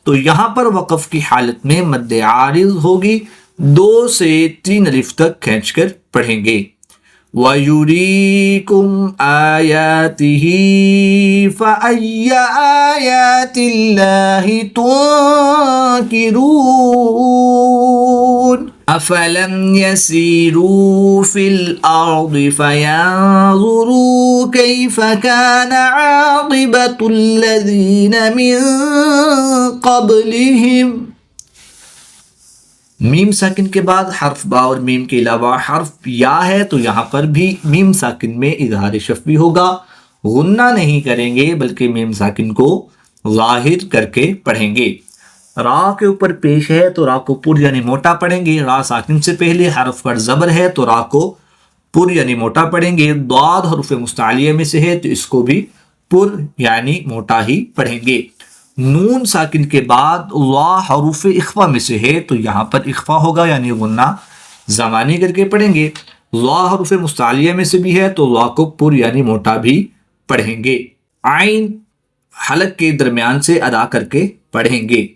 तो यहाँ पर वक़फ़ की हालत में मद्दे आरिज़ होगी। 2 से 3 अलिफ तक खींच कर पढ़ेंगे। वयुरीकुम आयातिही फ़अय्य आयातिल्लाहि तुनकिरून अफलम यसीरू फिल अर्दि फयंज़ुरू कैफ़ कान आक़िबतुल्लज़ीन मिन क़ब्लिहिम। मीम साकिन के बाद हर्फ बा और मीम के अलावा हर्फ या है, तो यहाँ पर भी मीम साकिन में इज़हार शफ़वी होगा। गुन्ना नहीं करेंगे बल्कि मीम साकिन को ज़ाहिर करके पढ़ेंगे। रा के ऊपर पेश है तो रा को पुर यानी मोटा पढ़ेंगे। रा साकिन से पहले हर्फ पर ज़बर है तो रा को पुर यानी मोटा पढ़ेंगे। दाद हरुफ मुस्तालिया में से है तो इसको भी पुर यानी मोटा ही पढ़ेंगे। नून साकिन के बाद वा हरूफ इख्फा में से है तो यहाँ पर इख्फा होगा यानी गुन्ना ज़मानी करके पढ़ेंगे। वा हरूफ मुस्तालिया में से भी है तो वा को पुर यानी मोटा भी पढ़ेंगे। आइन हलक के दरमियान से अदा करके पढ़ेंगे।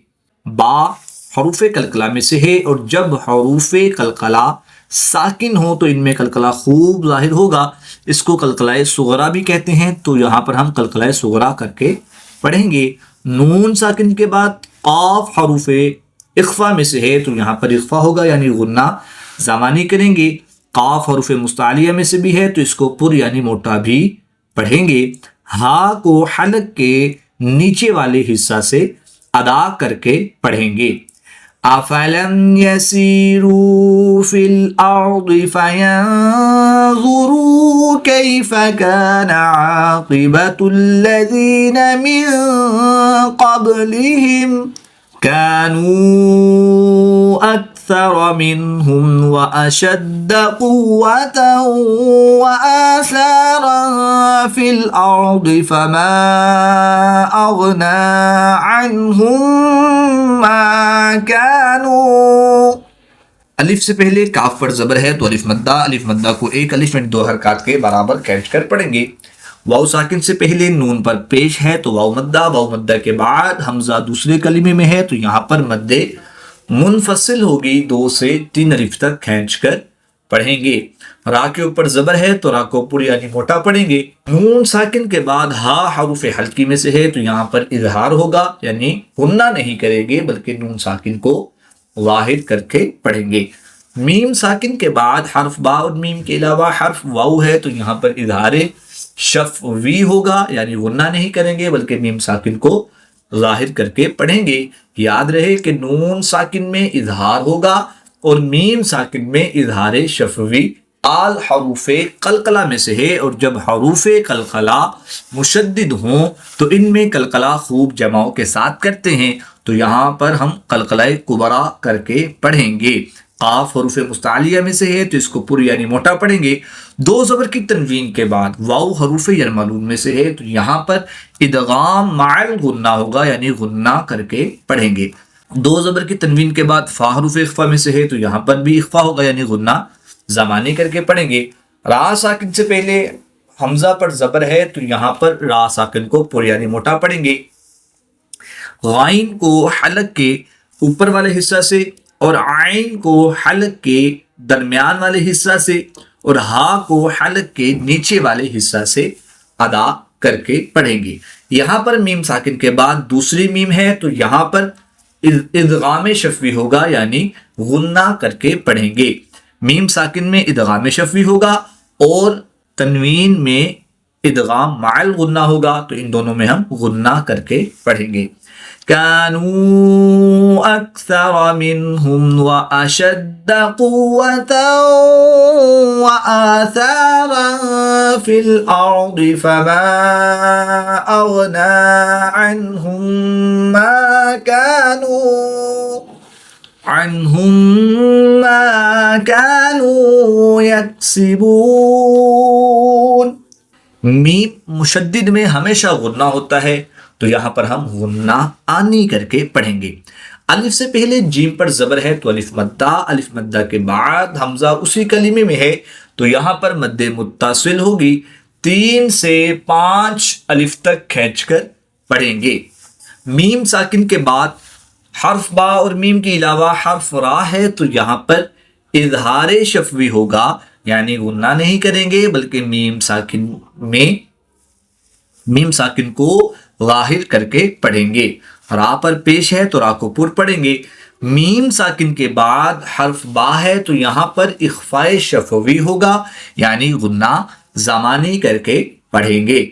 बा हरूफ कलकला में से है और जब हरूफ कलकला साकिन हो तो इनमें कलकला खूब जाहिर होगा। इसको कलकलाए सुगरा भी कहते हैं, तो यहाँ पर हम कलकलाए सुगरा करके पढ़ेंगे। नून साकिन के बाद काफ हरूफ इख्फा में से है तो यहाँ पर इख्फा होगा यानी गुन्ना ज़मानी करेंगे। काफ हरूफ मुस्तालिया में से भी है तो इसको पुर यानी मोटा भी पढ़ेंगे। हा को हलक के नीचे वाले हिस्सा से अदा करके पढ़ेंगे। अफलम यसीरू फिल अर्दि फयंज़ुरू कैफ़ कान आक़िबतुल्लज़ीन मिन क़ब्लिहिम कानू अक्सर मिनहुम व अशद्द क़ुव्वतन व आसारन फिल अर्दि फमा अग़ना अन्हुम मा कानू। अलिफ से पहले काफ पर ज़बर है तो अलिफ मद्दा को एक अलिफ में 2 हरकत के बराबर खींच कर पढ़ेंगे। वाव साकिन से पहले नून पर पेश है तो वाव मद्दा के बाद हमजा दूसरे कलिमे में है तो यहाँ पर मद्दे मुनफसिल होगी। 2 से 3 अलिफ तक खींच कर पढ़ेंगे। रा के ऊपर ज़बर है तो रा को पुर यानी मोटा पढ़ेंगे। नून साकिन के बाद हा हरूफ हल्की में से है तो यहाँ पर इजहार होगा यानी गुन्ना नहीं करेंगे बल्कि नून साकिन को ज़ाहिर करके पढ़ेंगे। मीम साकिन के बाद हर्फ बा और मीम के अलावा हर्फ वाव है तो यहाँ पर इजहार शफ़वी होगा यानी गुन्ना नहीं करेंगे बल्कि मीम साकिन को ज़ाहिर करके पढ़ेंगे। याद रहे कि नून साकिन में इजहार होगा और मीम साकिन में इजहार शफ़वी आल हरूफ कलकला में से है और जब हरूफ कलकला मुशद्दिद हों तो इनमें कलकला खूब जमाओं के साथ करते हैं, तो यहाँ पर हम कलकलाए कुबरा करके पढ़ेंगे। काफ हरूफ मुस्तालिया में से है तो इसको पुर यानी मोटा पढ़ेंगे। 2 ज़बर की तनवीन के बाद वाव हरूफ यरमलून में से है तो यहाँ पर इदगाम माल गुन्ना होगा यानी गुन्ना करके पढ़ेंगे। 2 ज़बर की तनवीन के बाद फा हरूफ इख्फा में से है तो यहाँ पर भी इख्फा होगा यानी गुन्ना ज़मानी करके पढ़ेंगे। रा साकिन से पहले हमजा पर ज़बर है तो यहाँ पर रा साकिन को पुर यानी मोटा पढ़ेंगे। गाइन को हलक के ऊपर वाले हिस्सा से और आइन को हलक के दरमियान वाले हिस्सा से और हा को हलक के नीचे वाले हिस्सा से अदा करके पढ़ेंगे। यहाँ पर मीम साकिन के बाद दूसरी मीम है तो यहाँ पर इदगाम शफ़वी होगा यानी गुन्ना करके पढ़ेंगे। मीम साकिन में इदगाम शफ़वी होगा और तनवीन में इदगाम माल गुन्ना होगा, तो इन दोनों में हम गुन्ना करके पढ़ेंगे। कानू अक्सर मिनहुम व अशद्द क़ुव्वतन व आसारन फिल अर्दि फमा अग़ना अन्हुम मा कानू। अन्हुम मा कानू यक्सिबून। मीम मुशद्दिद में हमेशा गुन्ना होता है, तो यहाँ पर हम गुन्ना आनी करके पढ़ेंगे। अलिफ से पहले जीम पर जबर है तो अलिफ मद्दा के बाद हमजा उसी कलीमे में है, तो यहाँ पर मद्दे मुत्तासिल होगी। 3 से 5 अलिफ तक खींचकर पढ़ेंगे। मीम साकिन के बाद हर्फ बा और मीम के अलावा हर्फ रा है, तो यहाँ पर इजहार शफवी होगा, यानी गुन्ना नहीं करेंगे बल्कि मीम साकिन को जाहिर करके पढ़ेंगे। रा पर पेश है तो रा को पुर पढ़ेंगे। मीम साकिन के बाद हर्फ बा है तो यहाँ पर इख्फाए शफवी होगा, यानी गुन्ना ज़मानी करके पढ़ेंगे।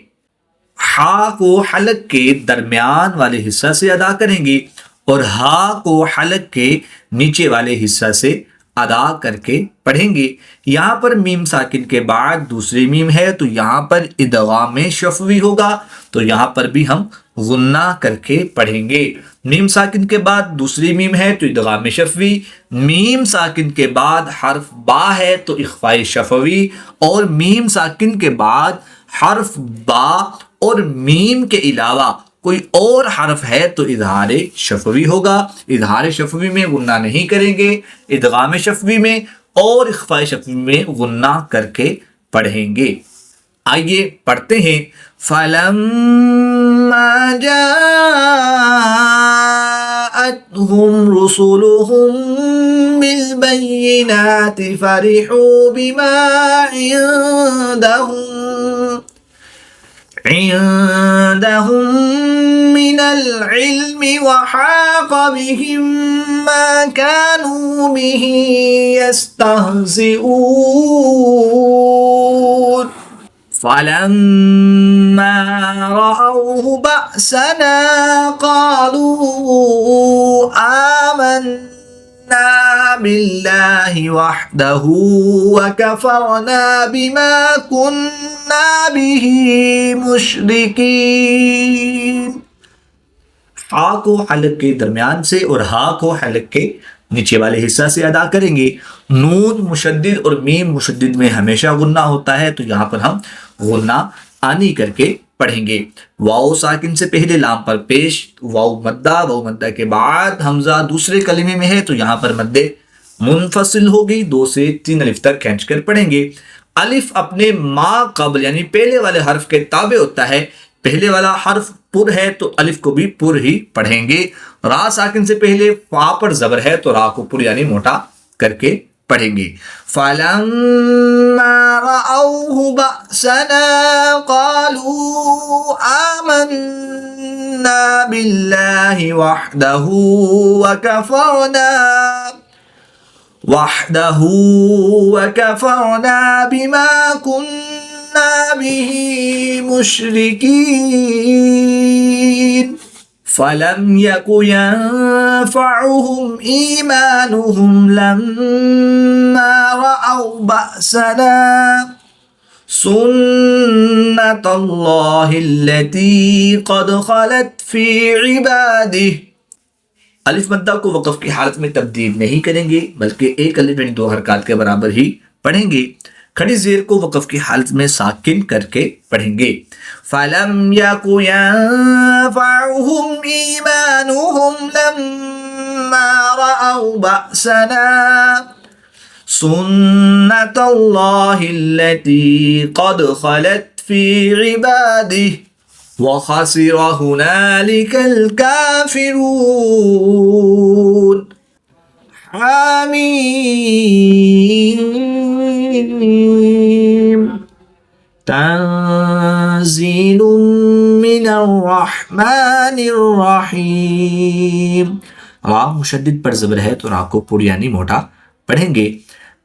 हा को हलक के दरमियान वाले हिस्सा से अदा करेंगे और हा को हलक के नीचे वाले हिस्सा से अदा करके पढ़ेंगे। यहाँ पर मीम साकिन के बाद दूसरी मीम है तो यहाँ पर इदगाम शफवी होगा, तो यहाँ पर भी हम गुन्ना करके पढ़ेंगे। मीम साकिन के बाद दूसरी मीम है तो इदगाम शफवी। मीम साकिन के बाद हर्फ बा है तो इख्फाए शफवी, और मीम साकिन के बाद हर्फ बा और मीम के अलावा कोई और हर्फ है तो इजहार शफवी होगा। इजहार शफवी में गुन्ना नहीं करेंगे, इदगाम शफवी में और इख्फाए शफवी में गुन्ना करके पढ़ेंगे। आइए पढ़ते हैं। फलम्मा जाअतहुम रुसुलुहुम बिल बय्यिनाति फरिहू बिमा इंदहुम मिनल इल्मि वहाक बिहिम मा कानू बिही यस्तहज़िऊन। फलम्मा रअौहु बअसना क़ालू आमन्ना बिल्लाहि वहदहु वकफ़रना बिमा कुन्ना बिही मुश्रिकीन। हा को हलक के दरमियान से और हा को हलक के नीचे वाले हिस्सा से अदा करेंगे। नून मुशद्दिद और मीम मुशद्दिद में हमेशा गुन्ना होता है, तो यहाँ पर हम गुन्ना आनी करके पढ़ेंगे। वाओ साकिन से पहले लाम पर पेश, वाओ मद्दा के बाद हमजा दूसरे कलीमे में है, तो यहाँ पर मद्दे मुनफसिल होगी। 2 से 3 अलिफ तक खींच कर पढ़ेंगे। अलिफ अपने मा कबल यानी पहले वाले हर्फ के ताबे होता है। पहले वाला हर्फ पुर है तो अलिफ को भी पुर ही पढ़ेंगे। रा साकिन से पहले फा पर जबर है तो रा को पुर यानी मोटा करके पढ़ेंगे। फलम्मा रअौहु बअसना क़ालू आमन्ना बिल्लाहि वहदहु वकफ़रना बिमा कुन्ना बिही मुश्रिकीन। फलम यकु यंफ़अहुम ईमानुहुम लम्मा रअौ बअसना सुन्नतल्लाहिल्लती क़द ख़लत फ़ी इबादिही। अलिफ मद्दा को वक़फ़ की हालत में तब्दील नहीं करेंगे बल्कि एक अलिफ यानी 2 हरकत के बराबर ही पढ़ेंगे। खड़ी ज़ेर को वक़फ़ की हालत में साकिन करके पढ़ेंगे। फलम यकु यंफ़अहुम ईमानुहुम लम्मा रअौ बअसना सुन्नतल्लाहिल्लती क़द ख़लत फ़ी इबादिही वख़सिर हुनालिकल काफ़िरून। हामीम तंज़ीलुम मिनर रहमानिर रहीम। रा मुशद्दिद पर ज़बर है तो रा को पुर यानी मोटा पढ़ेंगे।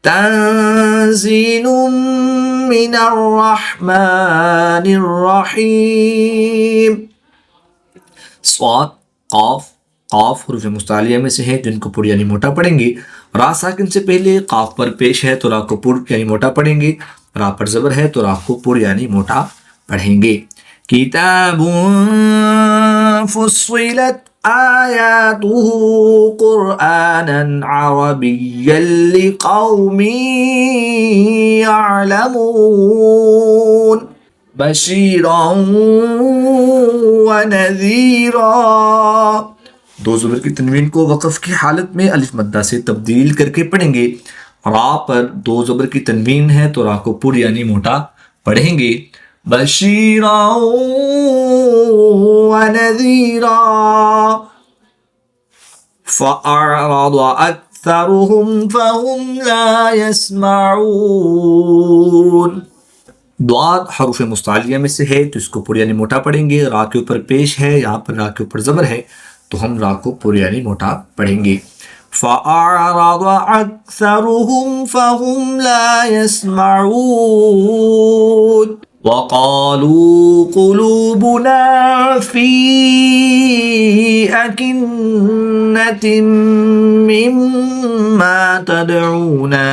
तंज़ीलुम मिनर रहमानिर रहीम। स्वाद क़ाफ हुरूफ़ मुस्तालिया में से है जिनको पुर यानी मोटा पढ़ेंगे। रा साकिन से पहले क़ाफ पर पेश है तो रा को पुर यानी मोटा पढ़ेंगे। रा पर ज़बर है तो रा को पुर यानी मोटा पढ़ेंगे। किताबुन फुस्सिलत आयातुहु कुरआनन अरबिय्यन लिक़ौमिन यअलमून बशीरन व नज़ीरा। दो ज़बर की तनवीन को वक़फ़ की हालत में अलिफ मद्दा से तब्दील करके पढ़ेंगे। रा पर दो ज़बर की तनवीन है तो रा को पुर यानी मोटा पढ़ेंगे। बशीरा व नज़ीरा फ़अअरद अक्सरुहुम फ़हुम ला यस्मऊन। द्वाद हरूफ मुस्तालिया में से है तो इसको पुर यानी मोटा पढ़ेंगे। रा के ऊपर पेश है, यहाँ पर रा के ऊपर ज़बर है तो हम रा को पुर यानी मोटा पढ़ेंगे। फ़अअरद अक्सरुहुम फ़हुम ला यस्मऊन वक़ालू क़ुलूबुना फ़ी अकिन्नतिम मिम्मा तदऊना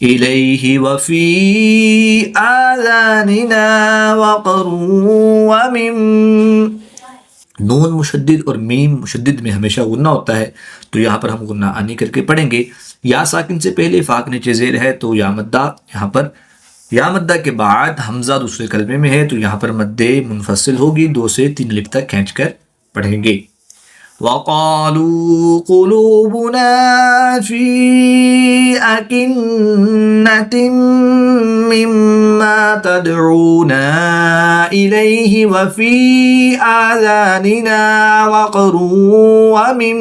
इलैहि वफ़ी आज़ानिना वक़रुन वमिन। नून मुशद्दिद और मीम मुशद्दिद में हमेशा गुन्ना होता है तो यहाँ पर हम गुन्ना आनी करके पढ़ेंगे। या साकिन से पहले फाक नीचे ज़ेर है तो या मद्दा, यहाँ पर या मद्दा के बाद हमजा दूसरे कलमे में है तो यहाँ पर मद्दे मुनफसिल होगी। 2 से 3 अलिफ तक खींच कर पढ़ेंगे। वक़ालू क़ुलूबुना फ़ी अकिन्नतिम मिम्मा तदऊना इलैहि वफ़ी आज़ानिना वक़रुन वमिन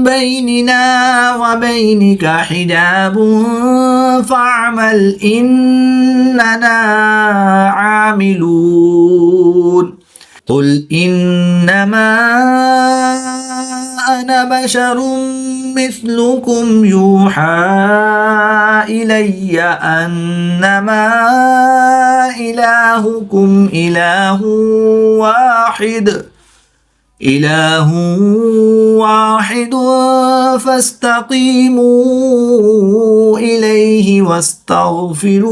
बैनिना वबैनिक हिजाबुन फ़अमल इन्नना आमिलून। क़ुल इन्नमा अना बशरुम मिस्लुकुम यूहा इलय्या अन्नमा इलाहुकुम इलाहुन वाहिद फस्तक़ीमू इलैहि वस्तग़फिरूह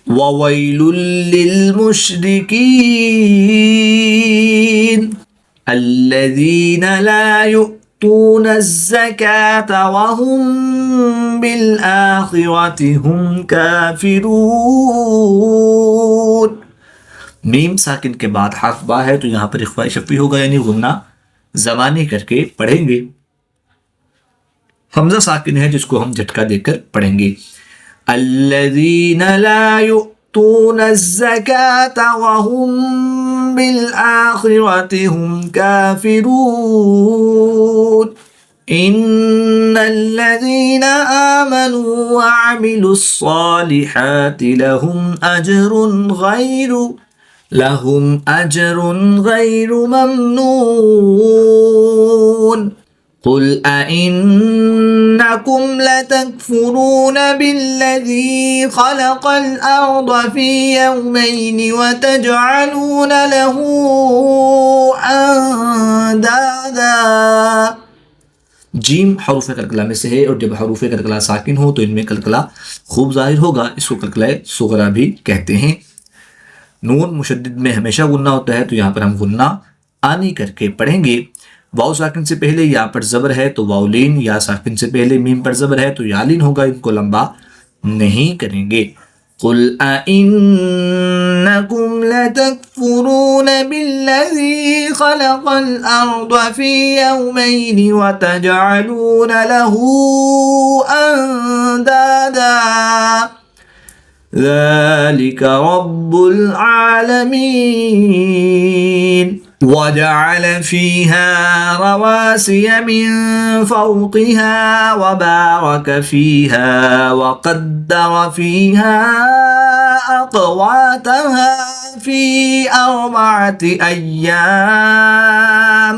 ववैलुल लिलमुश्रिकीन अल्लज़ीना ला युअतूना ज़काता वहुम बिलआखिरति हुम काफ़िरून। मीम साकिन के बाद हर्फ बा है तो यहाँ पर इख्फा शफ़ी होगा यानी गुन्ना ज़बानी करके पढ़ेंगे। हमजा साकिन है जिसको हम झटका देकर पढ़ेंगे। अल्लज़ीना ला युअतूना ज़काता वहुम बिलआखिरति हुम काफ़िरून। इन्नल्लज़ीना आमनू वअमिलुस्सालिहाति लहुम अजरुन गैरु ममनून। क़ुल अइन्नकुम लतकफ़ुरून बिल्लज़ी ख़लक़ल अर्ज़ फ़ी यौमैनि वतजअलून लहू अंदादा। जीम हरूफ कलकला में से है और जब हरूफ कलकला साकिन हो तो इनमें कलकला खूब जाहिर होगा, इसको कलकला सुगरा भी कहते हैं। नून मुशद्दिद में हमेशा गुन्ना होता है तो यहाँ पर हम गुन्ना आनी करके पढ़ेंगे। वाव साकिन से पहले यहाँ पर ज़बर है तो वाउलीन, या साकिन से पहले मीम पर ज़बर है तो यालीन होगा, इनको लंबा नहीं करेंगे। क़ुल अइन्नकुम लतकफ़ुरून बिल्लज़ी ख़लक़ल अर्ज़ फ़ी यौमैनि वतजअलून लहू अंदादा ज़ालिक रब्बुल आलमीन। वजअल फ़ीहा रवासिय मिन फ़ौक़िहा वबारक फ़ीहा वक़द्दर फ़ीहा अक़वातहा फ़ी अर्बअति अय्याम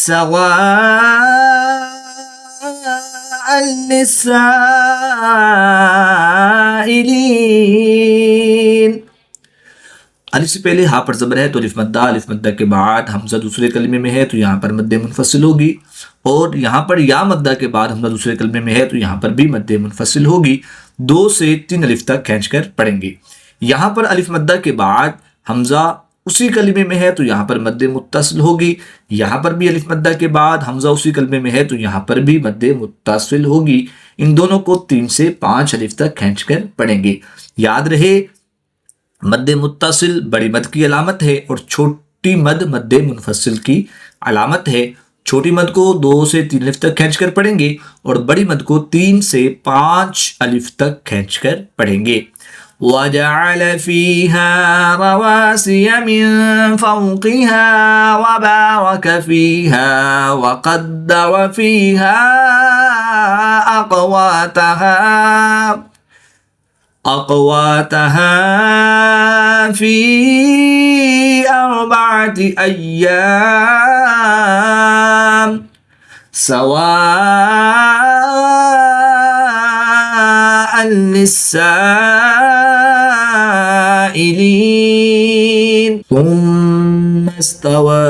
सवाअन लिस्साइलीन। अलिफ से पहले हा पर ज़बर है तो अलिफ मद्दा के बाद हमजा दूसरे कलमे में है तो यहाँ पर मद्दे मुनफसिल होगी, और यहाँ पर या मद्दा के बाद हमजा दूसरे कलमे में है तो यहाँ पर भी मद्दे मुनफसिल होगी। 2 से 3 अलिफ तक खींचकर पढ़ेंगे। यहाँ पर अलिफ मद्दा के बाद हमजा उसी कलमे में है तो यहाँ पर मद्दे मुत्तसिल होगी। यहाँ पर भी अलिफ मद्दा के बाद हमजा उसी कलमे में है तो यहाँ पर भी मद्दे मुत्तसिल होगी। इन दोनों को 3 से 5 अलिफ तक खींचकर पढ़ेंगे। याद रहे, मद्दे मुत्तसिल बड़ी मद की अलामत है और छोटी मद मद्दे मुनफसिल की अलामत है। छोटी मद को 2 से 3 अलिफ तक खींचकर पढ़ेंगे और बड़ी मद को 3 से 5 अलिफ तक खींचकर पढ़ेंगे। वजअल फीहा रवासिय मिन फौकिहा वबारक फीहा वक़द्दर फीहा अक़वातहा फी अर्बअति अय्याम सवाअन लिस्साइलीन थुम्मा इस्तवा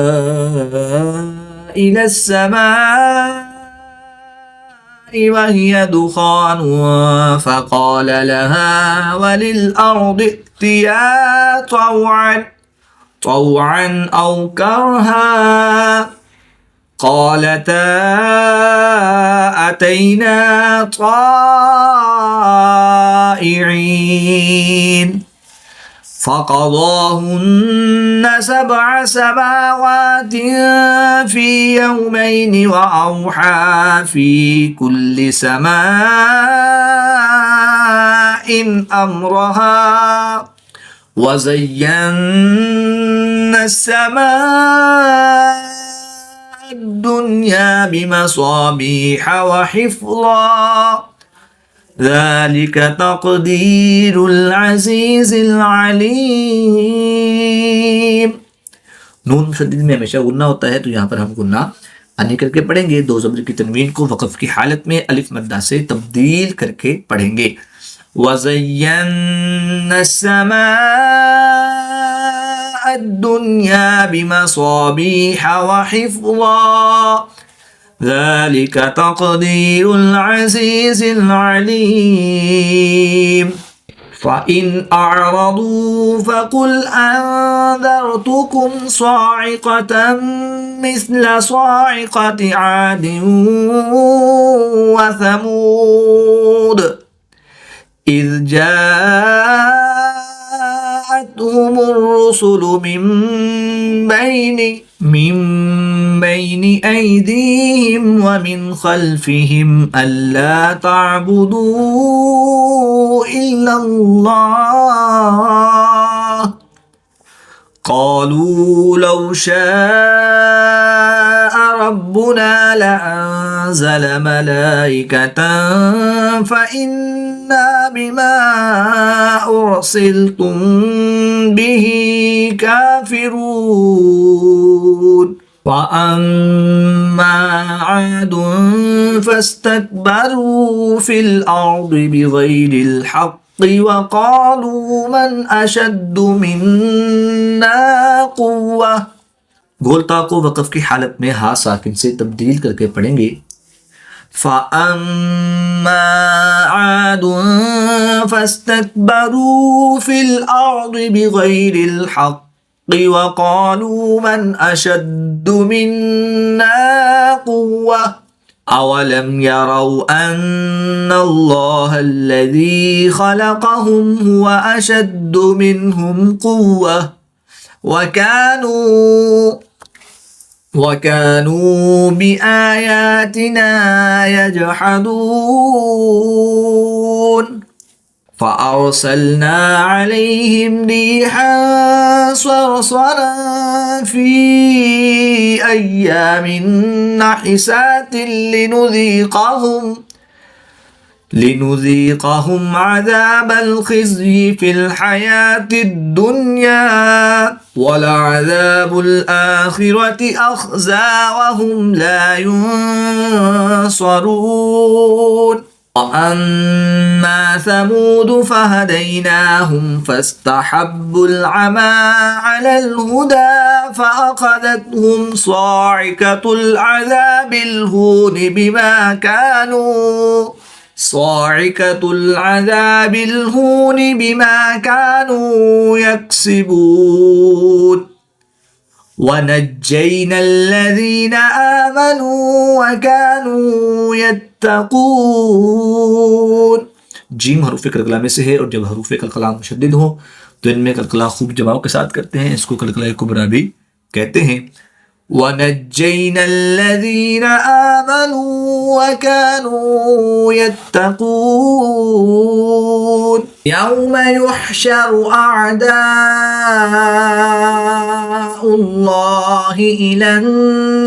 इला अस्समाइ वहिय दुखान फ़क़ाल लहा वलिल-अर्दि इत्तिया तौअन औ करहा क़ालता अतैना ताइईन फ़क़ضاهن 7 سماوات في يومين وأوحى في كل سماء أمرها وزينا السماء الدنيا بمصابيح وحفظا ذلك تقدير العزيز العليم। नून मुशद्दद में हमेशा गुन्ना होता है तो यहाँ पर हम गुन्ना अनी करके पढ़ेंगे। 2 ज़बर की तनवीन को वक़फ़ की हालत में अलिफ मद्दा से तब्दील करके पढ़ेंगे। वज़य्यना अस्समाअ दुनिया बिमसाबीह वहिफ़्ज़ा ذلك تقدير العزيز العليم। فإن أعرضوا فقل أنذرتكم صاعقة مثل صاعقة عاد وثمود إذ جاءتهم الرسل من بين أيديهم ومن خلفهم ألا تعبدوا إلا الله قالوا لو شاء ربنا لأنزل ملائكة فإنا بما أرسلتم به كافرون وأما عاد فاستكبروا في الأرض بغير الحق وقالوا من أشد منا قوة। गोलता को वक़फ़ की हालत में हा साकिन से तब्दील करके पढ़ेंगे। फ़अम्मा आदुन फ़स्तकबरू फ़िल अर्दि बिग़ैरिल हक़्क़ि वक़ालू मन अशद्दु मिन्ना क़ुव्वह अवलम यरौ अन्नल्लाह अल्लज़ी ख़लक़हुम हुवा अशद्दु मिन्हुम क़ुव्वह وكانوا بآياتنا يجحدون فأرسلنا عليهم ريحا صرصرا في أيام نحسات لنذيقهم عذاب الخزي في الحياة الدنيا ولعذاب الآخرة أخزى وهم لا ينصرون وأما ثمود فهديناهم فاستحبوا العمى على الهدى فأخذتهم صاعقة العذاب الهون بما كانوا صاعقة العذاب الهون بما كانوا يكسبون ونجينا الذين آمنوا وكانوا يتقون। जीम हरूफ कलकला में से है और जब हरूफ कलकला मुशद्दिद हो तो इनमें कलकला खूब जमाव के साथ करते हैं, इसको कलकला कुबरा भी कहते हैं। वनज्जैना अल्लज़ीना आमनू वकानू यत्तकून यौम युहशरु अअदाउल्लाहि इलन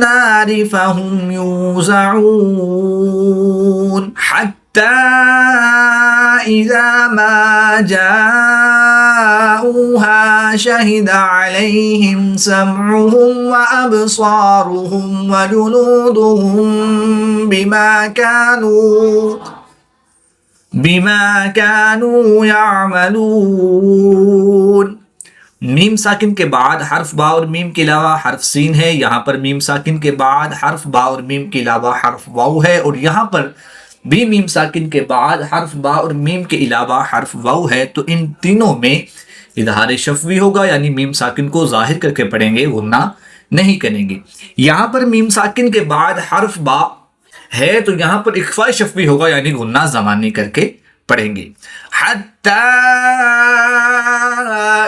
नारि फहुम यूज़ऊन हत्ता इज़ा मा जाऊहा शहिद अलैहिम समउहुम व अबसारुहुम व जुलूदुहुम बिमा कानू यामलून। मीम साकिन के बाद हर्फ बा और मीम के अलावा हर्फ सीन है। यहाँ पर मीम साकिन के बाद हर्फ बा और मीम के अलावा हर्फ वाव है और यहाँ पर भी मीम साकिन के बाद हर्फ बा और मीम के अलावा हर्फ वाव है। तो इन तीनों में इजहार शफवी होगा, यानी मीम साकिन को जाहिर करके पढ़ेंगे, गुन्ना नहीं करेंगे। यहाँ पर मीम साकिन के बाद हर्फ बा है तो यहाँ पर इख्फा शफवी होगा, यानी गुन्ना ज़मानी करके पढ़ेंगे। हत्ता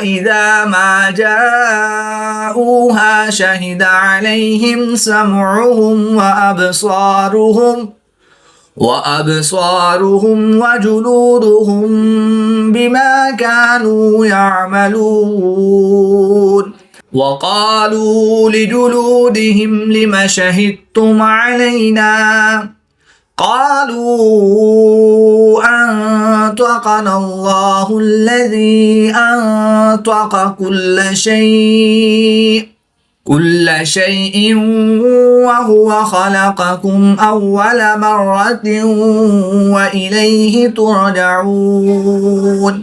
इज़ा मा जाऊहा शहिदा अलैहिम समउहुम व अबसारुहुम व जुलूदुहुम बिमा कानू यामलून वक़ालू लिजुलूदिहिम लिमा शहिदतुम अलैना क़ालू अंतक़ना अल्लाहुल्लज़ी अंतक़ कुल्ल शैइन वहुव ख़लक़कुम अव्वल मर्रतिन व इलैहि तुरजऊन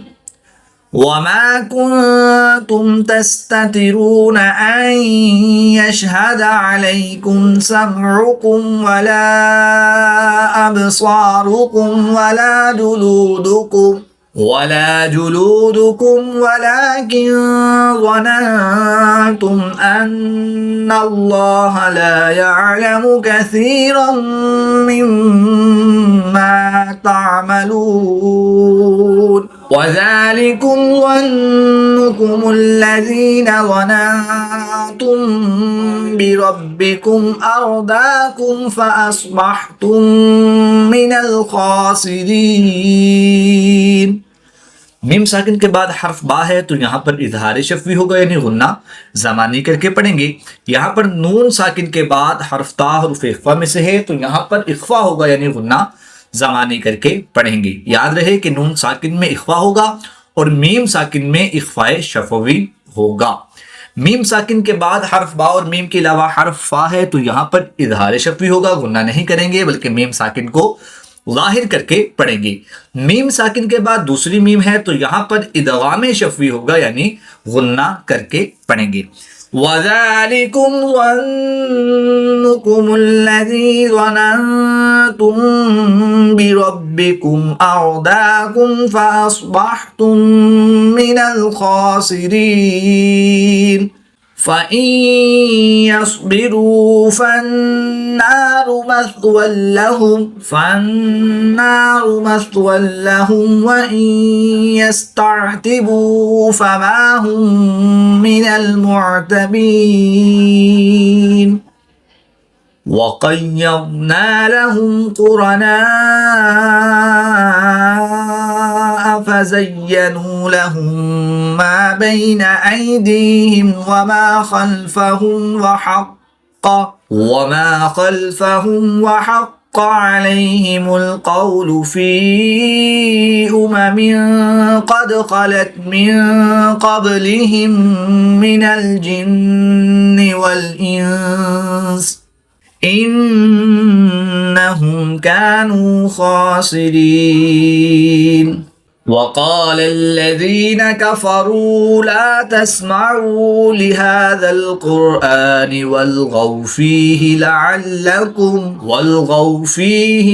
वमा कुन्तुम तस्ततिरून अन यशहद अलैकुम समउकुम वला अबसारुकुम वला जुलूदुकुम वलाकिन ज़ननतुम अन्नल्लाह ला यअलमु कसीरन मिम्मा तअमलून वज़ालिकुम ज़न्नुकुमुल्लज़ीन ज़ननतुम बिरब्बिकुम अर्दाकुम फ़अस्बहतुम मिनल ख़ासिरीन। मीम साकिन के बाद हर्फ बा है तो यहाँ पर इजहार शफवी होगा, यानी गुन्ना ज़मानी करके पढ़ेंगे। यहाँ पर नून साकिन के बाद हर्फ ता हरुफ इख्फा में से है तो यहाँ पर इख्फा होगा, यानी गुन्ना ज़मानी करके पढ़ेंगे। याद रहे कि नून साकिन में इख्फा होगा और मीम साकिन में इख्फाए शफवी होगा। मीम साकिन के बाद हर्फ बा और मीम के अलावा हर्फ फा है तो यहाँ पर इजहार शफवी होगा, गुन्ना नहीं करेंगे बल्कि मीम साकिन को जाहिर करके पढ़ेंगे। मीम साकिन के बाद दूसरी मीम है तो यहाँ पर इदगाम शफवी होगा, यानी गुन्ना करके पढ़ेंगे। वज़ालिकुम ज़न्नुकुमुल्लज़ी ज़ननतुम बिरब्बिकुम अर्दाकुम फ़अस्बहतुम मिनल ख़ासिरीन फ़इन यस्बिरू फ़न्नारु मस्वल लहुम व इन यस्तअतिबू फ़मा हुम मिनल मुअतबीन वक़य्यदना लहुम क़ुरनाअ फ़ज़य्यनू लहुम मा बैन ऐदीहिम वमा ख़ल्फ़हुम वहक़्क़ अलैहिमुल क़ौलु फ़ी उममिन क़द ख़लत मिन क़ब्लिहिम मिनल जिन्नि वल इंस इन्नहुम कानू ख़ासिरीन। वक़ाल अल्लज़ीना कफ़रू ला तस्मऊ लिहाज़ल क़ुरआनि वल्गौ फ़ीहि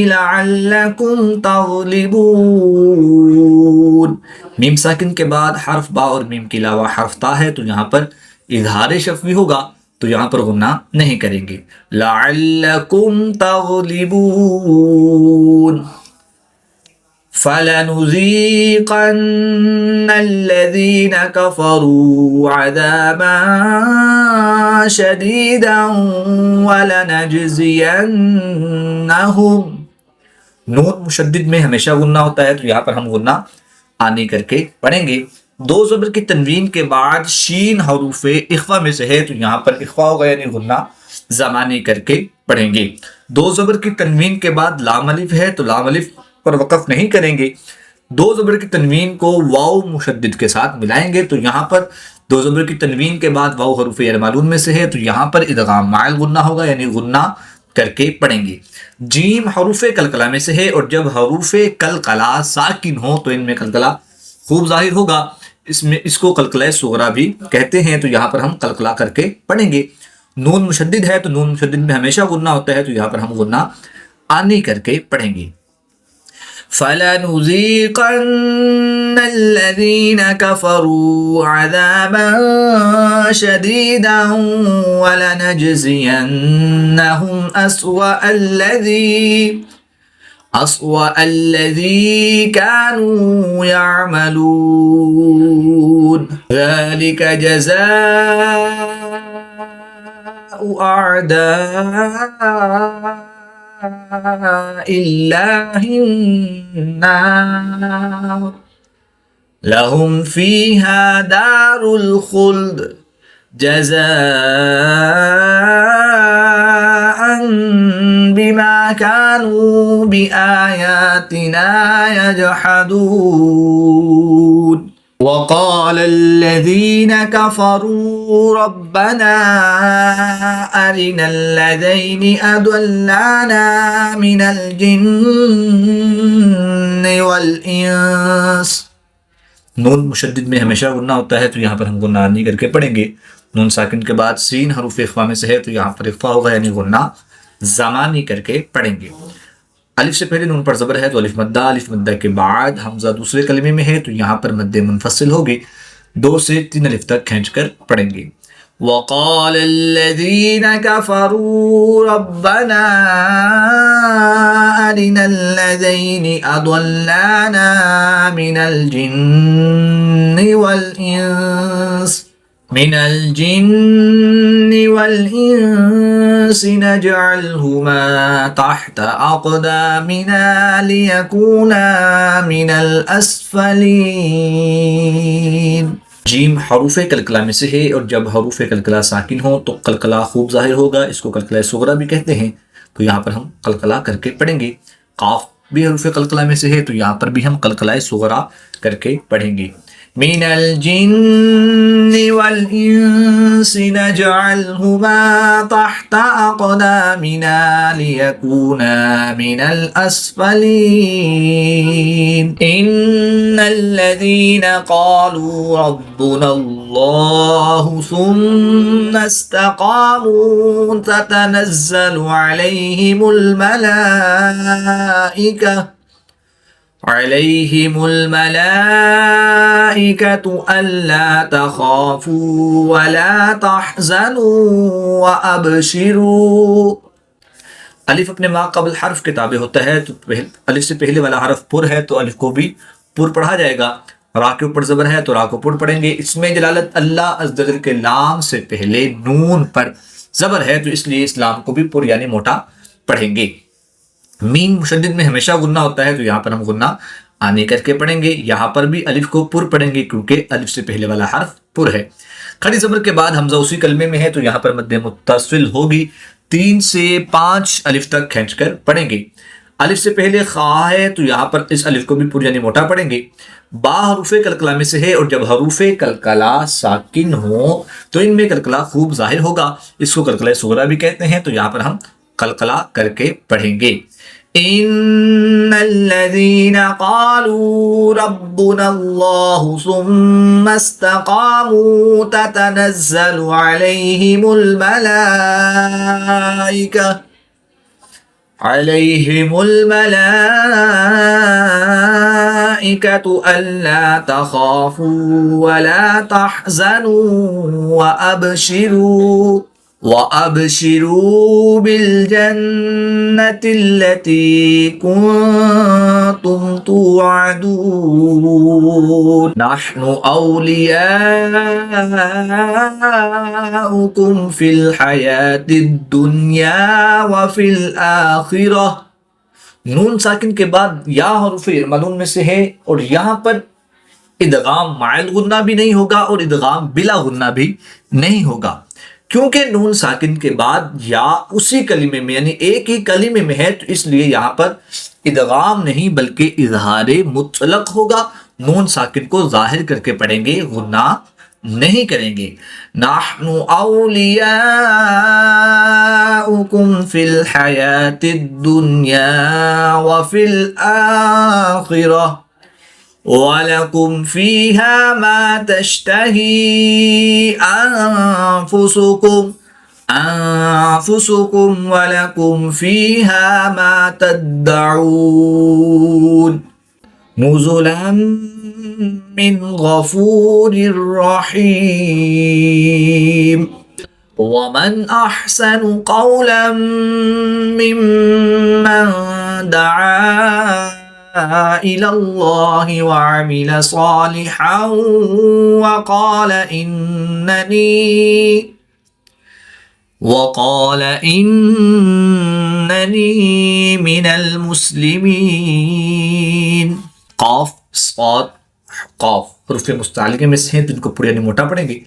लअल्लकुम तग़लिबून। मीम साकिन के बाद हर्फ बा और मीम के अलावा हर्फ ता है तो यहाँ पर इज़हार शफ़वी होगा, तो यहाँ पर गुन्ना नहीं करेंगे। लअल्लकुम तग़लिबून। फलनुज़ीक़न्नल्लज़ीन कफ़रू अज़ाबन शदीदन वलनजज़ियन्नहुम। नून मुशद्दिद में हमेशा गुन्ना होता है, तो यहाँ पर हम गुन्ना आनी करके पढ़ेंगे। दो ज़बर की तनवीन के बाद शीन हरूफे इख्फा में से है, तो यहाँ पर इख्फा होगा यानी गुन्ना ज़मानी करके पढ़ेंगे। दो ज़बर की तनवीन के बाद लाम अलिफ है, तो लाम अलिफ पर वक़फ़ नहीं करेंगे। दो ज़बर की तनवीन को वाव मुशद्दिद के साथ मिलाएंगे, तो यहाँ पर दो ज़बर की तनवीन के बाद वाव हरूफ यर मालूम में से है, तो यहाँ पर इदगाम माइल गुन्ना होगा यानी गुन्ना करके पढ़ेंगे। जीम हरूफे कलकला में से है और जब हरूफे कलकला साकिन हो तो इनमें कलकला खूब जाहिर होगा, इसमें इसको कलकला सुगरा भी कहते हैं, तो यहाँ पर हम कलकला करके पढ़ेंगे। नून मुशद्दिद है तो नून मुशद्दिद में हमेशा गुन्ना होता है, तो यहाँ पर हम गुन्ना आनी करके पढ़ेंगे। फलनुज़ीक़न्नल्लज़ीन कफ़रू अज़ाबन शदीदन वलनजज़ियन्नहुम अस्वअल्लज़ी कानू यअमलून। ज़ालिक जज़ाउ अअदाइल्लाहिन्नार लहुम फ़ीहा दारुल ख़ुल्द जज़ाअन बिमा कानू बिआयातिना यजहदून। वक़ाल अल्लज़ीन कफ़रू रब्बना अरिनल्लज़ैनि अदल्लाना मिनल जिन्नि वल इंस। नून मुशद्दिद में हमेशा गुन्ना होता है, तो यहाँ पर हम गुन्ना नहीं करके पढ़ेंगे। नून साकिन के बाद सीन हरूफ इख्फा में से है, तो यहाँ पर इख्फा होगा यानी गुन्ना ज़मानी करके पढ़ेंगे। अलिफ से पहले नून पर ज़बर है तो अलिफ मद्दा के बाद हमज़ा दूसरे कलमे में है, तो यहाँ पर मद्दे मुनफसिल होगी। 2 से 3 अलिफ तक खींच कर पढ़ेंगे। वक़ाल अल्लज़ीन कफ़रू रब्बना अरिनल्लज़ैनि अदल्लाना मिनल जिन्नि वल इंस नजअलहुमा तहत अक़दामिना लियकूना मिनल अस्फलीन। जीम हरूफे कलकला में से है और जब हरूफे कलकला साकिन हो तो कलकला खूब जाहिर होगा, इसको कलकला सुगरा भी कहते हैं, तो यहाँ पर हम कलकला करके पढ़ेंगे। काफ भी हरूफे कलकला में से है, तो यहाँ पर भी हम कलकला सुगरा करके पढ़ेंगे। मिनल जिन्नि वल इंसि नजअलहुमा तहत अक़दामिना लियकूना मिनल अस्फलीन। इन्नल्लज़ीन क़ालू रब्बुनल्लाहु सुम्मा इस्तक़ामू ततनज़्ज़लु अलैहिमुल मलाइकतु अल्ला तख़ाफू वला तहज़नू वअबशिरू। अलिफ अपने मा कबल हर्फ के ताबे होता है, तो अलिफ से पहले वाला हर्फ पुर है तो अलिफ को भी पुर पढ़ा जाएगा। रा के ऊपर ज़बर है तो रा को पुर पढ़ेंगे। इसमें जलालत अल्लाह अज़्ज़ के लाम से पहले नून पर ज़बर है, तो इसलिए इस लाम को भी पुर यानी मोटा पढ़ेंगे। मीम मुशद्दिद में हमेशा गुन्ना होता है, तो यहाँ पर हम गुन्ना आने करके पढ़ेंगे। यहाँ पर भी अलिफ को पुर पढ़ेंगे क्योंकि अलिफ से पहले वाला हर्फ पुर है। खड़ी ज़बर के बाद हमज़ा उसी कलमे में है, तो यहाँ पर मद्दे मुत्तसिल होगी। 3 से 5 अलिफ तक खींच कर पढ़ेंगे। अलिफ से पहले खा है, तो यहाँ पर इस अलिफ को भी पुर यानी मोटा पढ़ेंगे। बा हरूफे कलकला में से है और जब हरूफे कलकला साकिन हो तो इनमें कलकला खूब जाहिर होगा, इसको कलकला सुगरा भी कहते हैं, तो यहाँ पर हम कलकला करके पढ़ेंगे। इन्नल्लज़ीना क़ालू रब्बुनल्लाहु सुम्मा इस्तक़ामू ततनज़्ज़लु अलैहिमुल मलाइकतु अल्ला तख़ाफ़ू वला तहज़नू वअबशिरू बिलजन्नतिल्लती कुन्तुम तुअदून नहनु औलियाउकुम फिल हयातिद दुनिया व फिल आखिरह। नून साकिन के बाद या हरुफ मदून में से है और यहाँ पर इदगाम माइल गुन्ना भी नहीं होगा और इदगाम बिला गुन्ना भी नहीं होगा, क्योंकि नून साकिन के बाद या उसी कलिमे में यानी एक ही कलिमे में है, तो इसलिए यहाँ पर इदगाम नहीं बल्कि इजहारे मुतलक होगा। नून साकिन को जाहिर करके पढ़ेंगे, गुन्ना नहीं करेंगे। नहनु औलियाउकुम फिल हयातिद दुनिया व फिल आखिरह वलकुम फीहा मा तश्तही अनफुसुकुम वलकुम फीहा मा तद्दऊन नुज़ुलन मिन गफूरिर रहीम वमन अहसनु क़ौलन मिम्मन दआ इलल्लाहि वअमिल सालिहन वक़ाल इन्ननी मिनल मुस्लिमीन। क़ाफ साद क़ाफ हुरूफ़ मुस्तअलिक़ा में से हैं, तो इनको पूरे यानी मोटा पढ़ेंगे।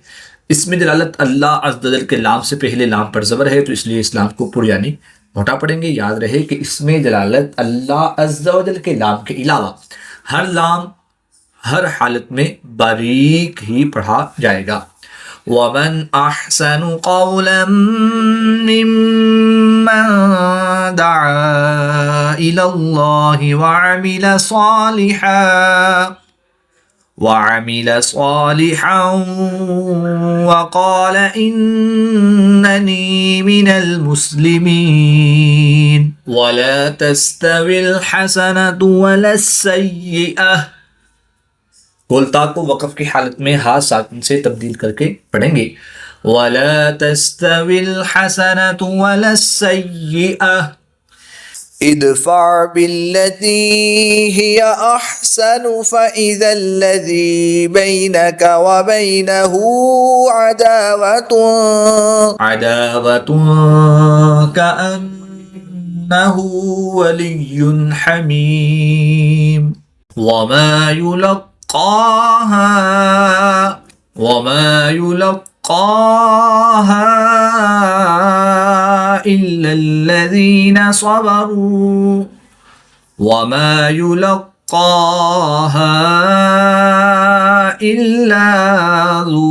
इसमें दलालत अल्लाह अज़्ज़ व जल के लाम से पहले लाम पर ज़बर है, तो इसलिए इस लाम को पूरे यानी मोटा पढ़ेंगे। याद रहे कि इसमें दलालत अल्लाह अज़्ज़ व जल के लाम के अलावा हर लाम हर हालत में बारीक ही पढ़ा जाएगा। वमन अहसनु क़ौलन मिम्मन दआ इलल्लाहि वअमिल सालिहन वक़ाल इन्ननी मिनल मुस्लिमीन। वला तस्तविल हसनतु वलस्सय्यिअह। गोलता को वक़फ़ की हालत में हा साकिन से तब्दील करके पढ़ेंगे। वला तस्तविल हसनतु वलस्सय्यिअह इदफ़अ बिल्लती हिया अहसनु फ़इज़ल्लज़ी बैनक व बैनहु अदावतुन कअन्नहु वलिय्युन हमीम। वमा युलक़्क़ाहा इल्लल्लज़ीना सबरू वमा युलक़्क़ाहा इल्ला ज़ू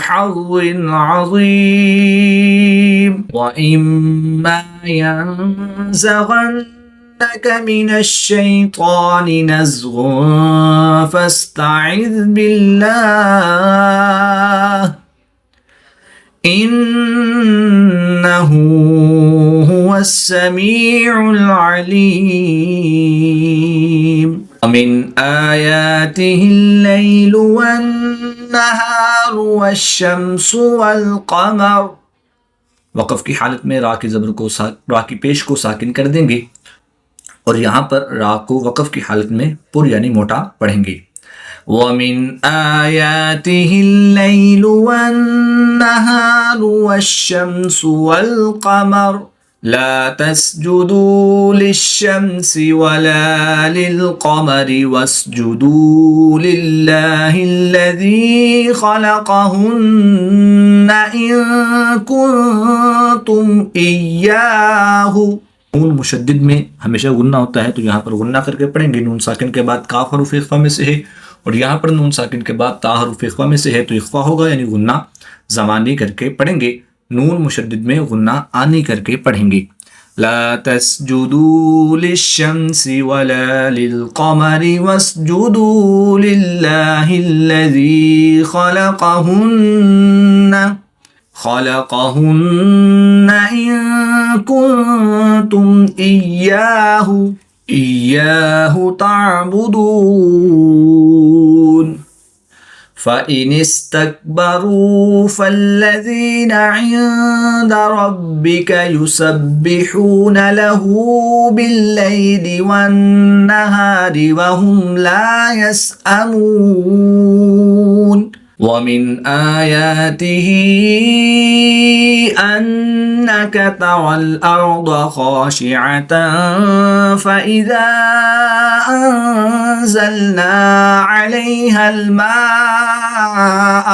हज़्ज़िन अज़ीम। व इम्मा यंज़ग़न्नक मिनश शैतानि नज़ग़ुन फ़स्तइज़ बिल्लाह इन्नहु हुवस समीउल अलीम। मिन आयातिहिल लैलु वन नहारु वश्शम्सु वल क़मर। वक़फ़ की हालत में रा की ज़बर को रा की पेश को साकिन कर देंगे और यहाँ पर रा को वक़फ़ की हालत में पुर यानी मोटा पढ़ेंगे। वमिन आयातिहिल लैलु वन नहारु वश्शम्सु वल क़मर ला तस्जुदू लिश्शम्सि वला लिलक़मरि वस्जुदू लिल्लाहिल्लज़ी ख़लक़हुन्न इन कुन्तुम इय्याहु। नून मुशद्दिद में हमेशा गुन्ना होता है, तो यहाँ पर गुन्ना करके पढ़ेंगे। नून साकिन के बाद काफ हरूफ इख्फा में से है और यहाँ पर नून साकिन के बाद ता हरूफ इख्फा में से है, तो इख्फा होगा यानी गुन्ना ज़मानी करके पढ़ेंगे। नून मुशद्दिद में गुन्ना आनी करके पढ़ेंगे। ला तस्जुदू लिश्शम्सि वला लिलक़मरि वस्जुदू लिल्लाहिल्लज़ी खलक़हुन्न इन कुन्तुम इय्याहु तअबुदून फ़इन इस्तकबरू फ़ल्लज़ीन इन्द रब्बिक युसब्बिहून लहू बिल्लैलि वन्नहारि वहुम ला यसअमून वमिन आयातिही अन्नक तरल अर्द खाशिअतन फ़इज़ा अंज़लना अलैहल माअ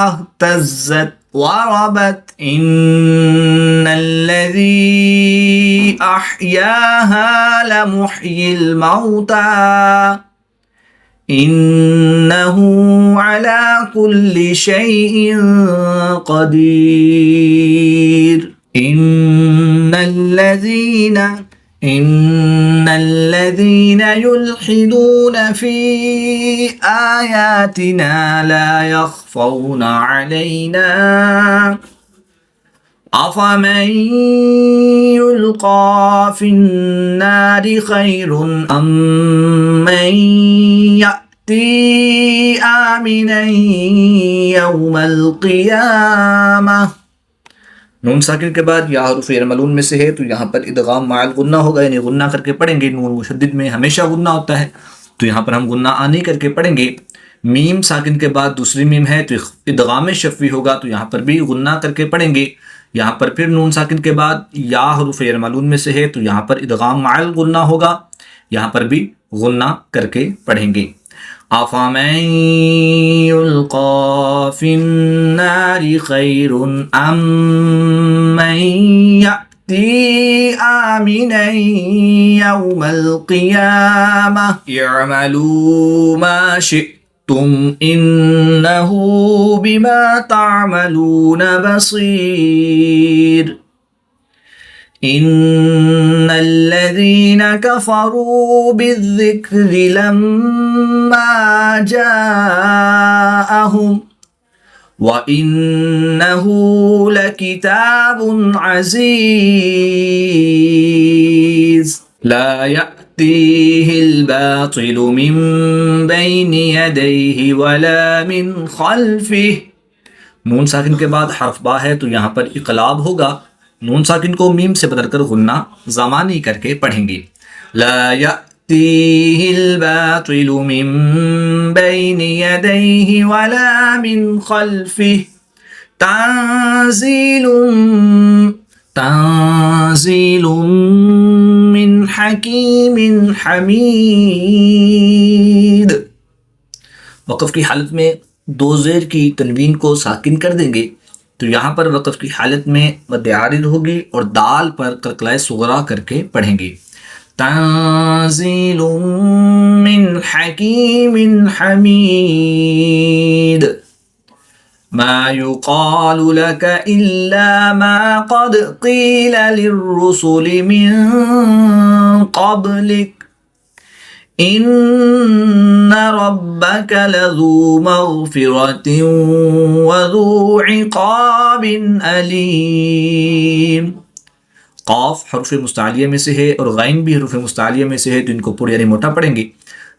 इह्तज़्ज़त वरबत इन्नल्लज़ी अह्याहा लमुह्यिल मौता इन्नहु अला कुल्लि शैइन क़दीर इन्नल्लज़ीन युल्हिदून फ़ी आयातिना ला यख़फ़ौन अलैना अफ़मन युल्क़ा फ़िन्नारि ख़ैरुन अम्मन यअती आमिनन यौमल क़ियामह। नून साकिन के बाद या हरूफ यरमलून में से है तो यहाँ पर इदगाम माअल गुन्ना होगा, यानी गुन्ना करके पढ़ेंगे। नून मुशद्दिद में हमेशा गुन्ना होता है तो यहाँ पर हम गुन्ना आनी करके पढ़ेंगे। मीम साकिन के बाद दूसरी मीम है तो इदगाम शफ़ी होगा तो यहाँ पर भी गुन्ना करके पढ़ेंगे। यहाँ पर फिर नून साकिन के बाद या हरूफ यरमलून में से है तो यहाँ पर इदगाम माअल गुन्ना होगा, यहाँ पर भी गुन्ना करके पढ़ेंगे। अफ़मन युल्क़ा फ़िन्नारि ख़ैरुन अम्मन यअती आमिनन यौमल क़ियामह इअमलू मा शिअ्तुम इन्नहु बिमा तअमलून बसीर। इन्नल्लज़ीन कफ़रू बिज़्ज़िक्रि लम्मा जाअहुम व इन्नहु लकिताबुन अज़ीज़ ला यअतीहिल बातिलु मिन बैनि यदैहि वला मिन खल्फिहि। नून साकिन के बाद हर्फ बा है तो यहाँ पर इक़लाब होगा। नून साकिन को मीम से बदलकर गुन्ना ज़मानी करके पढ़ेंगे। ला यअतीहिल बातिलु मिन बैनि यदैहि वला मिन खल्फिहि तंज़ीलुम मिन हकीमिन हमीद। वक़फ़ की हालत में दो ज़ेर की तनवीन को साकिन कर देंगे तो यहाँ पर वक़फ़ की हालत में मद्द आरिज़ होगी और दाल पर कलकलाए सुगरा करके पढ़ेंगे। तंज़ीलुम मिन हकीमिन हमीद मा युक़ालु लक इल्ला मा क़द क़ील लिर्रुसुलि मिन क़ब्लिक इन्न रब्बक लज़ू मग़फ़िरतिन व ज़ू इक़ाबिन अलीम। क़ाफ़ हरूफ़ मुस्तालिया में से है और ग़ैन भी हरूफ़ मुस्तालिया में से है तो इनको पुर यानी मोटा पढ़ेंगे।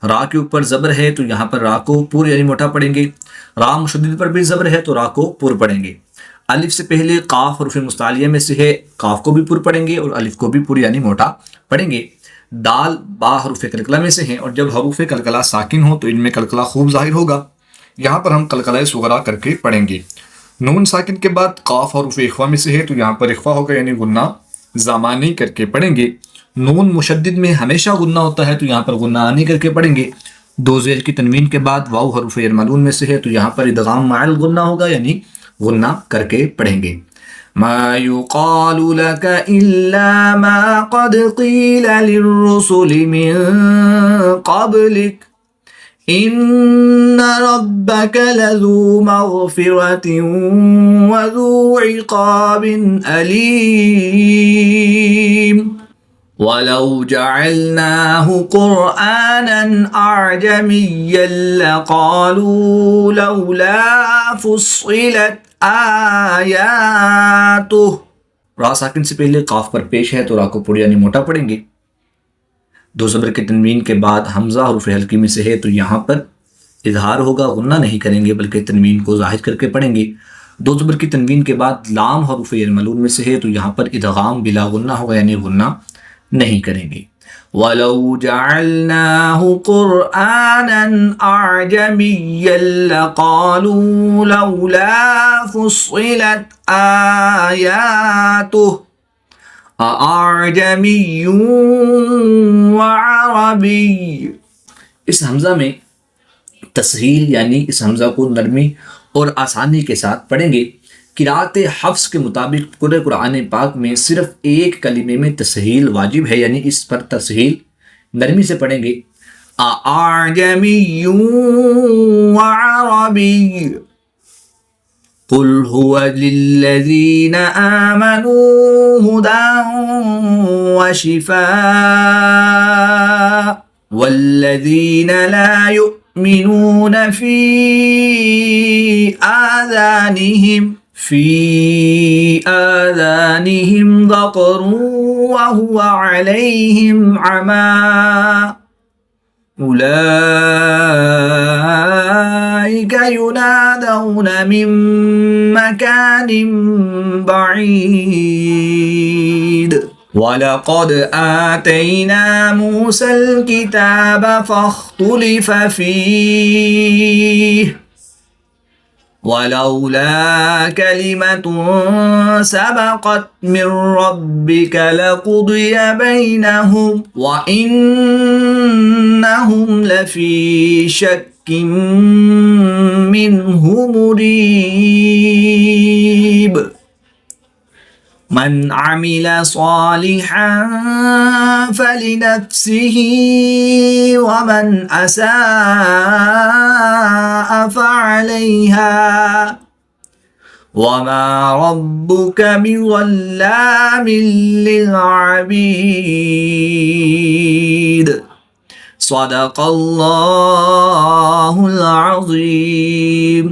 रा के ऊपर ज़बर है तो यहाँ पर रा को पुर यानी मोटा पढ़ेंगे। रा मुशद्दिद पर भी ज़बर है तो रा को पुर पढ़ेंगे। अलिफ से पहले क़ाफ़ हरूफ़ मुस्तालिया में से है, क़ाफ़ को भी पुर पढ़ेंगे और अलिफ को भी पुर यानी मोटा पढ़ेंगे। दाल बा हरूफ कलकला में से हैं और जब हरूफ कलकला साकिन हो तो इनमें कलकला खूब जाहिर होगा। यहाँ पर हम कलकला सुगरा करके पढ़ेंगे। नून साकिन के बाद काफ हरूफ इख्वा में से है तो यहाँ पर इख्वा होगा यानी गुन्ना ज़मानी करके पढ़ेंगे। नून मुशद्दिद में हमेशा गुन्ना होता है तो यहाँ पर गुन्ना आनी करके पढ़ेंगे। दो ज़ेर की तनवीन के बाद वाव हरूफ यरमलून में से है तो यहाँ पर इदगाम माअल गुन्ना होगा यानी गुन्ना करके पढ़ेंगे। मा युक़ालु लक इल्ला मा क़द क़ील लिर्रुसुलि मिन क़ब्लिक इन्न रब्बक लज़ू मग़फ़िरतिन व ज़ू इक़ाबिन अलीम। वलौ जअलनाहु कुरआनन अअजमिय्यन लक़ालू लौला फुस्सिलत आयातुहु। रा साकिन से पहले काफ पर पेश है तो रा को पुड़ यानी मोटा पढ़ेंगे। दो ज़बर के तनवीन के बाद हमज़ा हुरूफ़ हल्की में से है तो यहाँ पर इजहार होगा, गुन्ना नहीं करेंगे बल्कि तनवीन को ज़ाहिर करके पढ़ेंगे। दो ज़बर की तनवीन के बाद लाम हुरूफ़ मलून में से है तो यहाँ पर इदगाम बिला गुन्ना होगा यानी गुन्ना नहीं करेंगे। वलौ जअलनाहु कुरआनन अअजमिय्यन लक़ालू लौला फुस्सिलत आयातुहु अअजमिय्युन व अरबी। इस हमज़ा में तस्हील यानी इस हमज़ा को नरमी और आसानी के साथ पढ़ेंगे। किरात हफ्स के मुताबिक पूरे कुरान पाक में सिर्फ एक कलिमे में तस्हील वाजिब है, यानी इस पर तस्हील नरमी से पढ़ेंगे। अअजमिय्युन व अरबी कुल हुवा लिल्लज़ीना आमनू हुदन व शिफा वल्लज़ीना ला युमिनून फी आज़ानिहिम ज़क़रुन व हुवा अलैहिम अमा उलाइका युनादौन मिन मकानिन बईद। वलक़द आतैना मूसल किताब फ़ख्तुलिफ़ फ़ीह वलौला कलिमतुन सबक़त मिन रब्बिक लक़ुदिय बैनहुम व इन्नहुम लफ़ी शक्किन मिन्हु मुरीब। मन अमिल सालिहन फलिनफ्सिही वमन असाअ फअलैहा वमा रब्बुक बिज़ल्लामिन लिलअबीद। सदक़ल्लाहुल अज़ीम।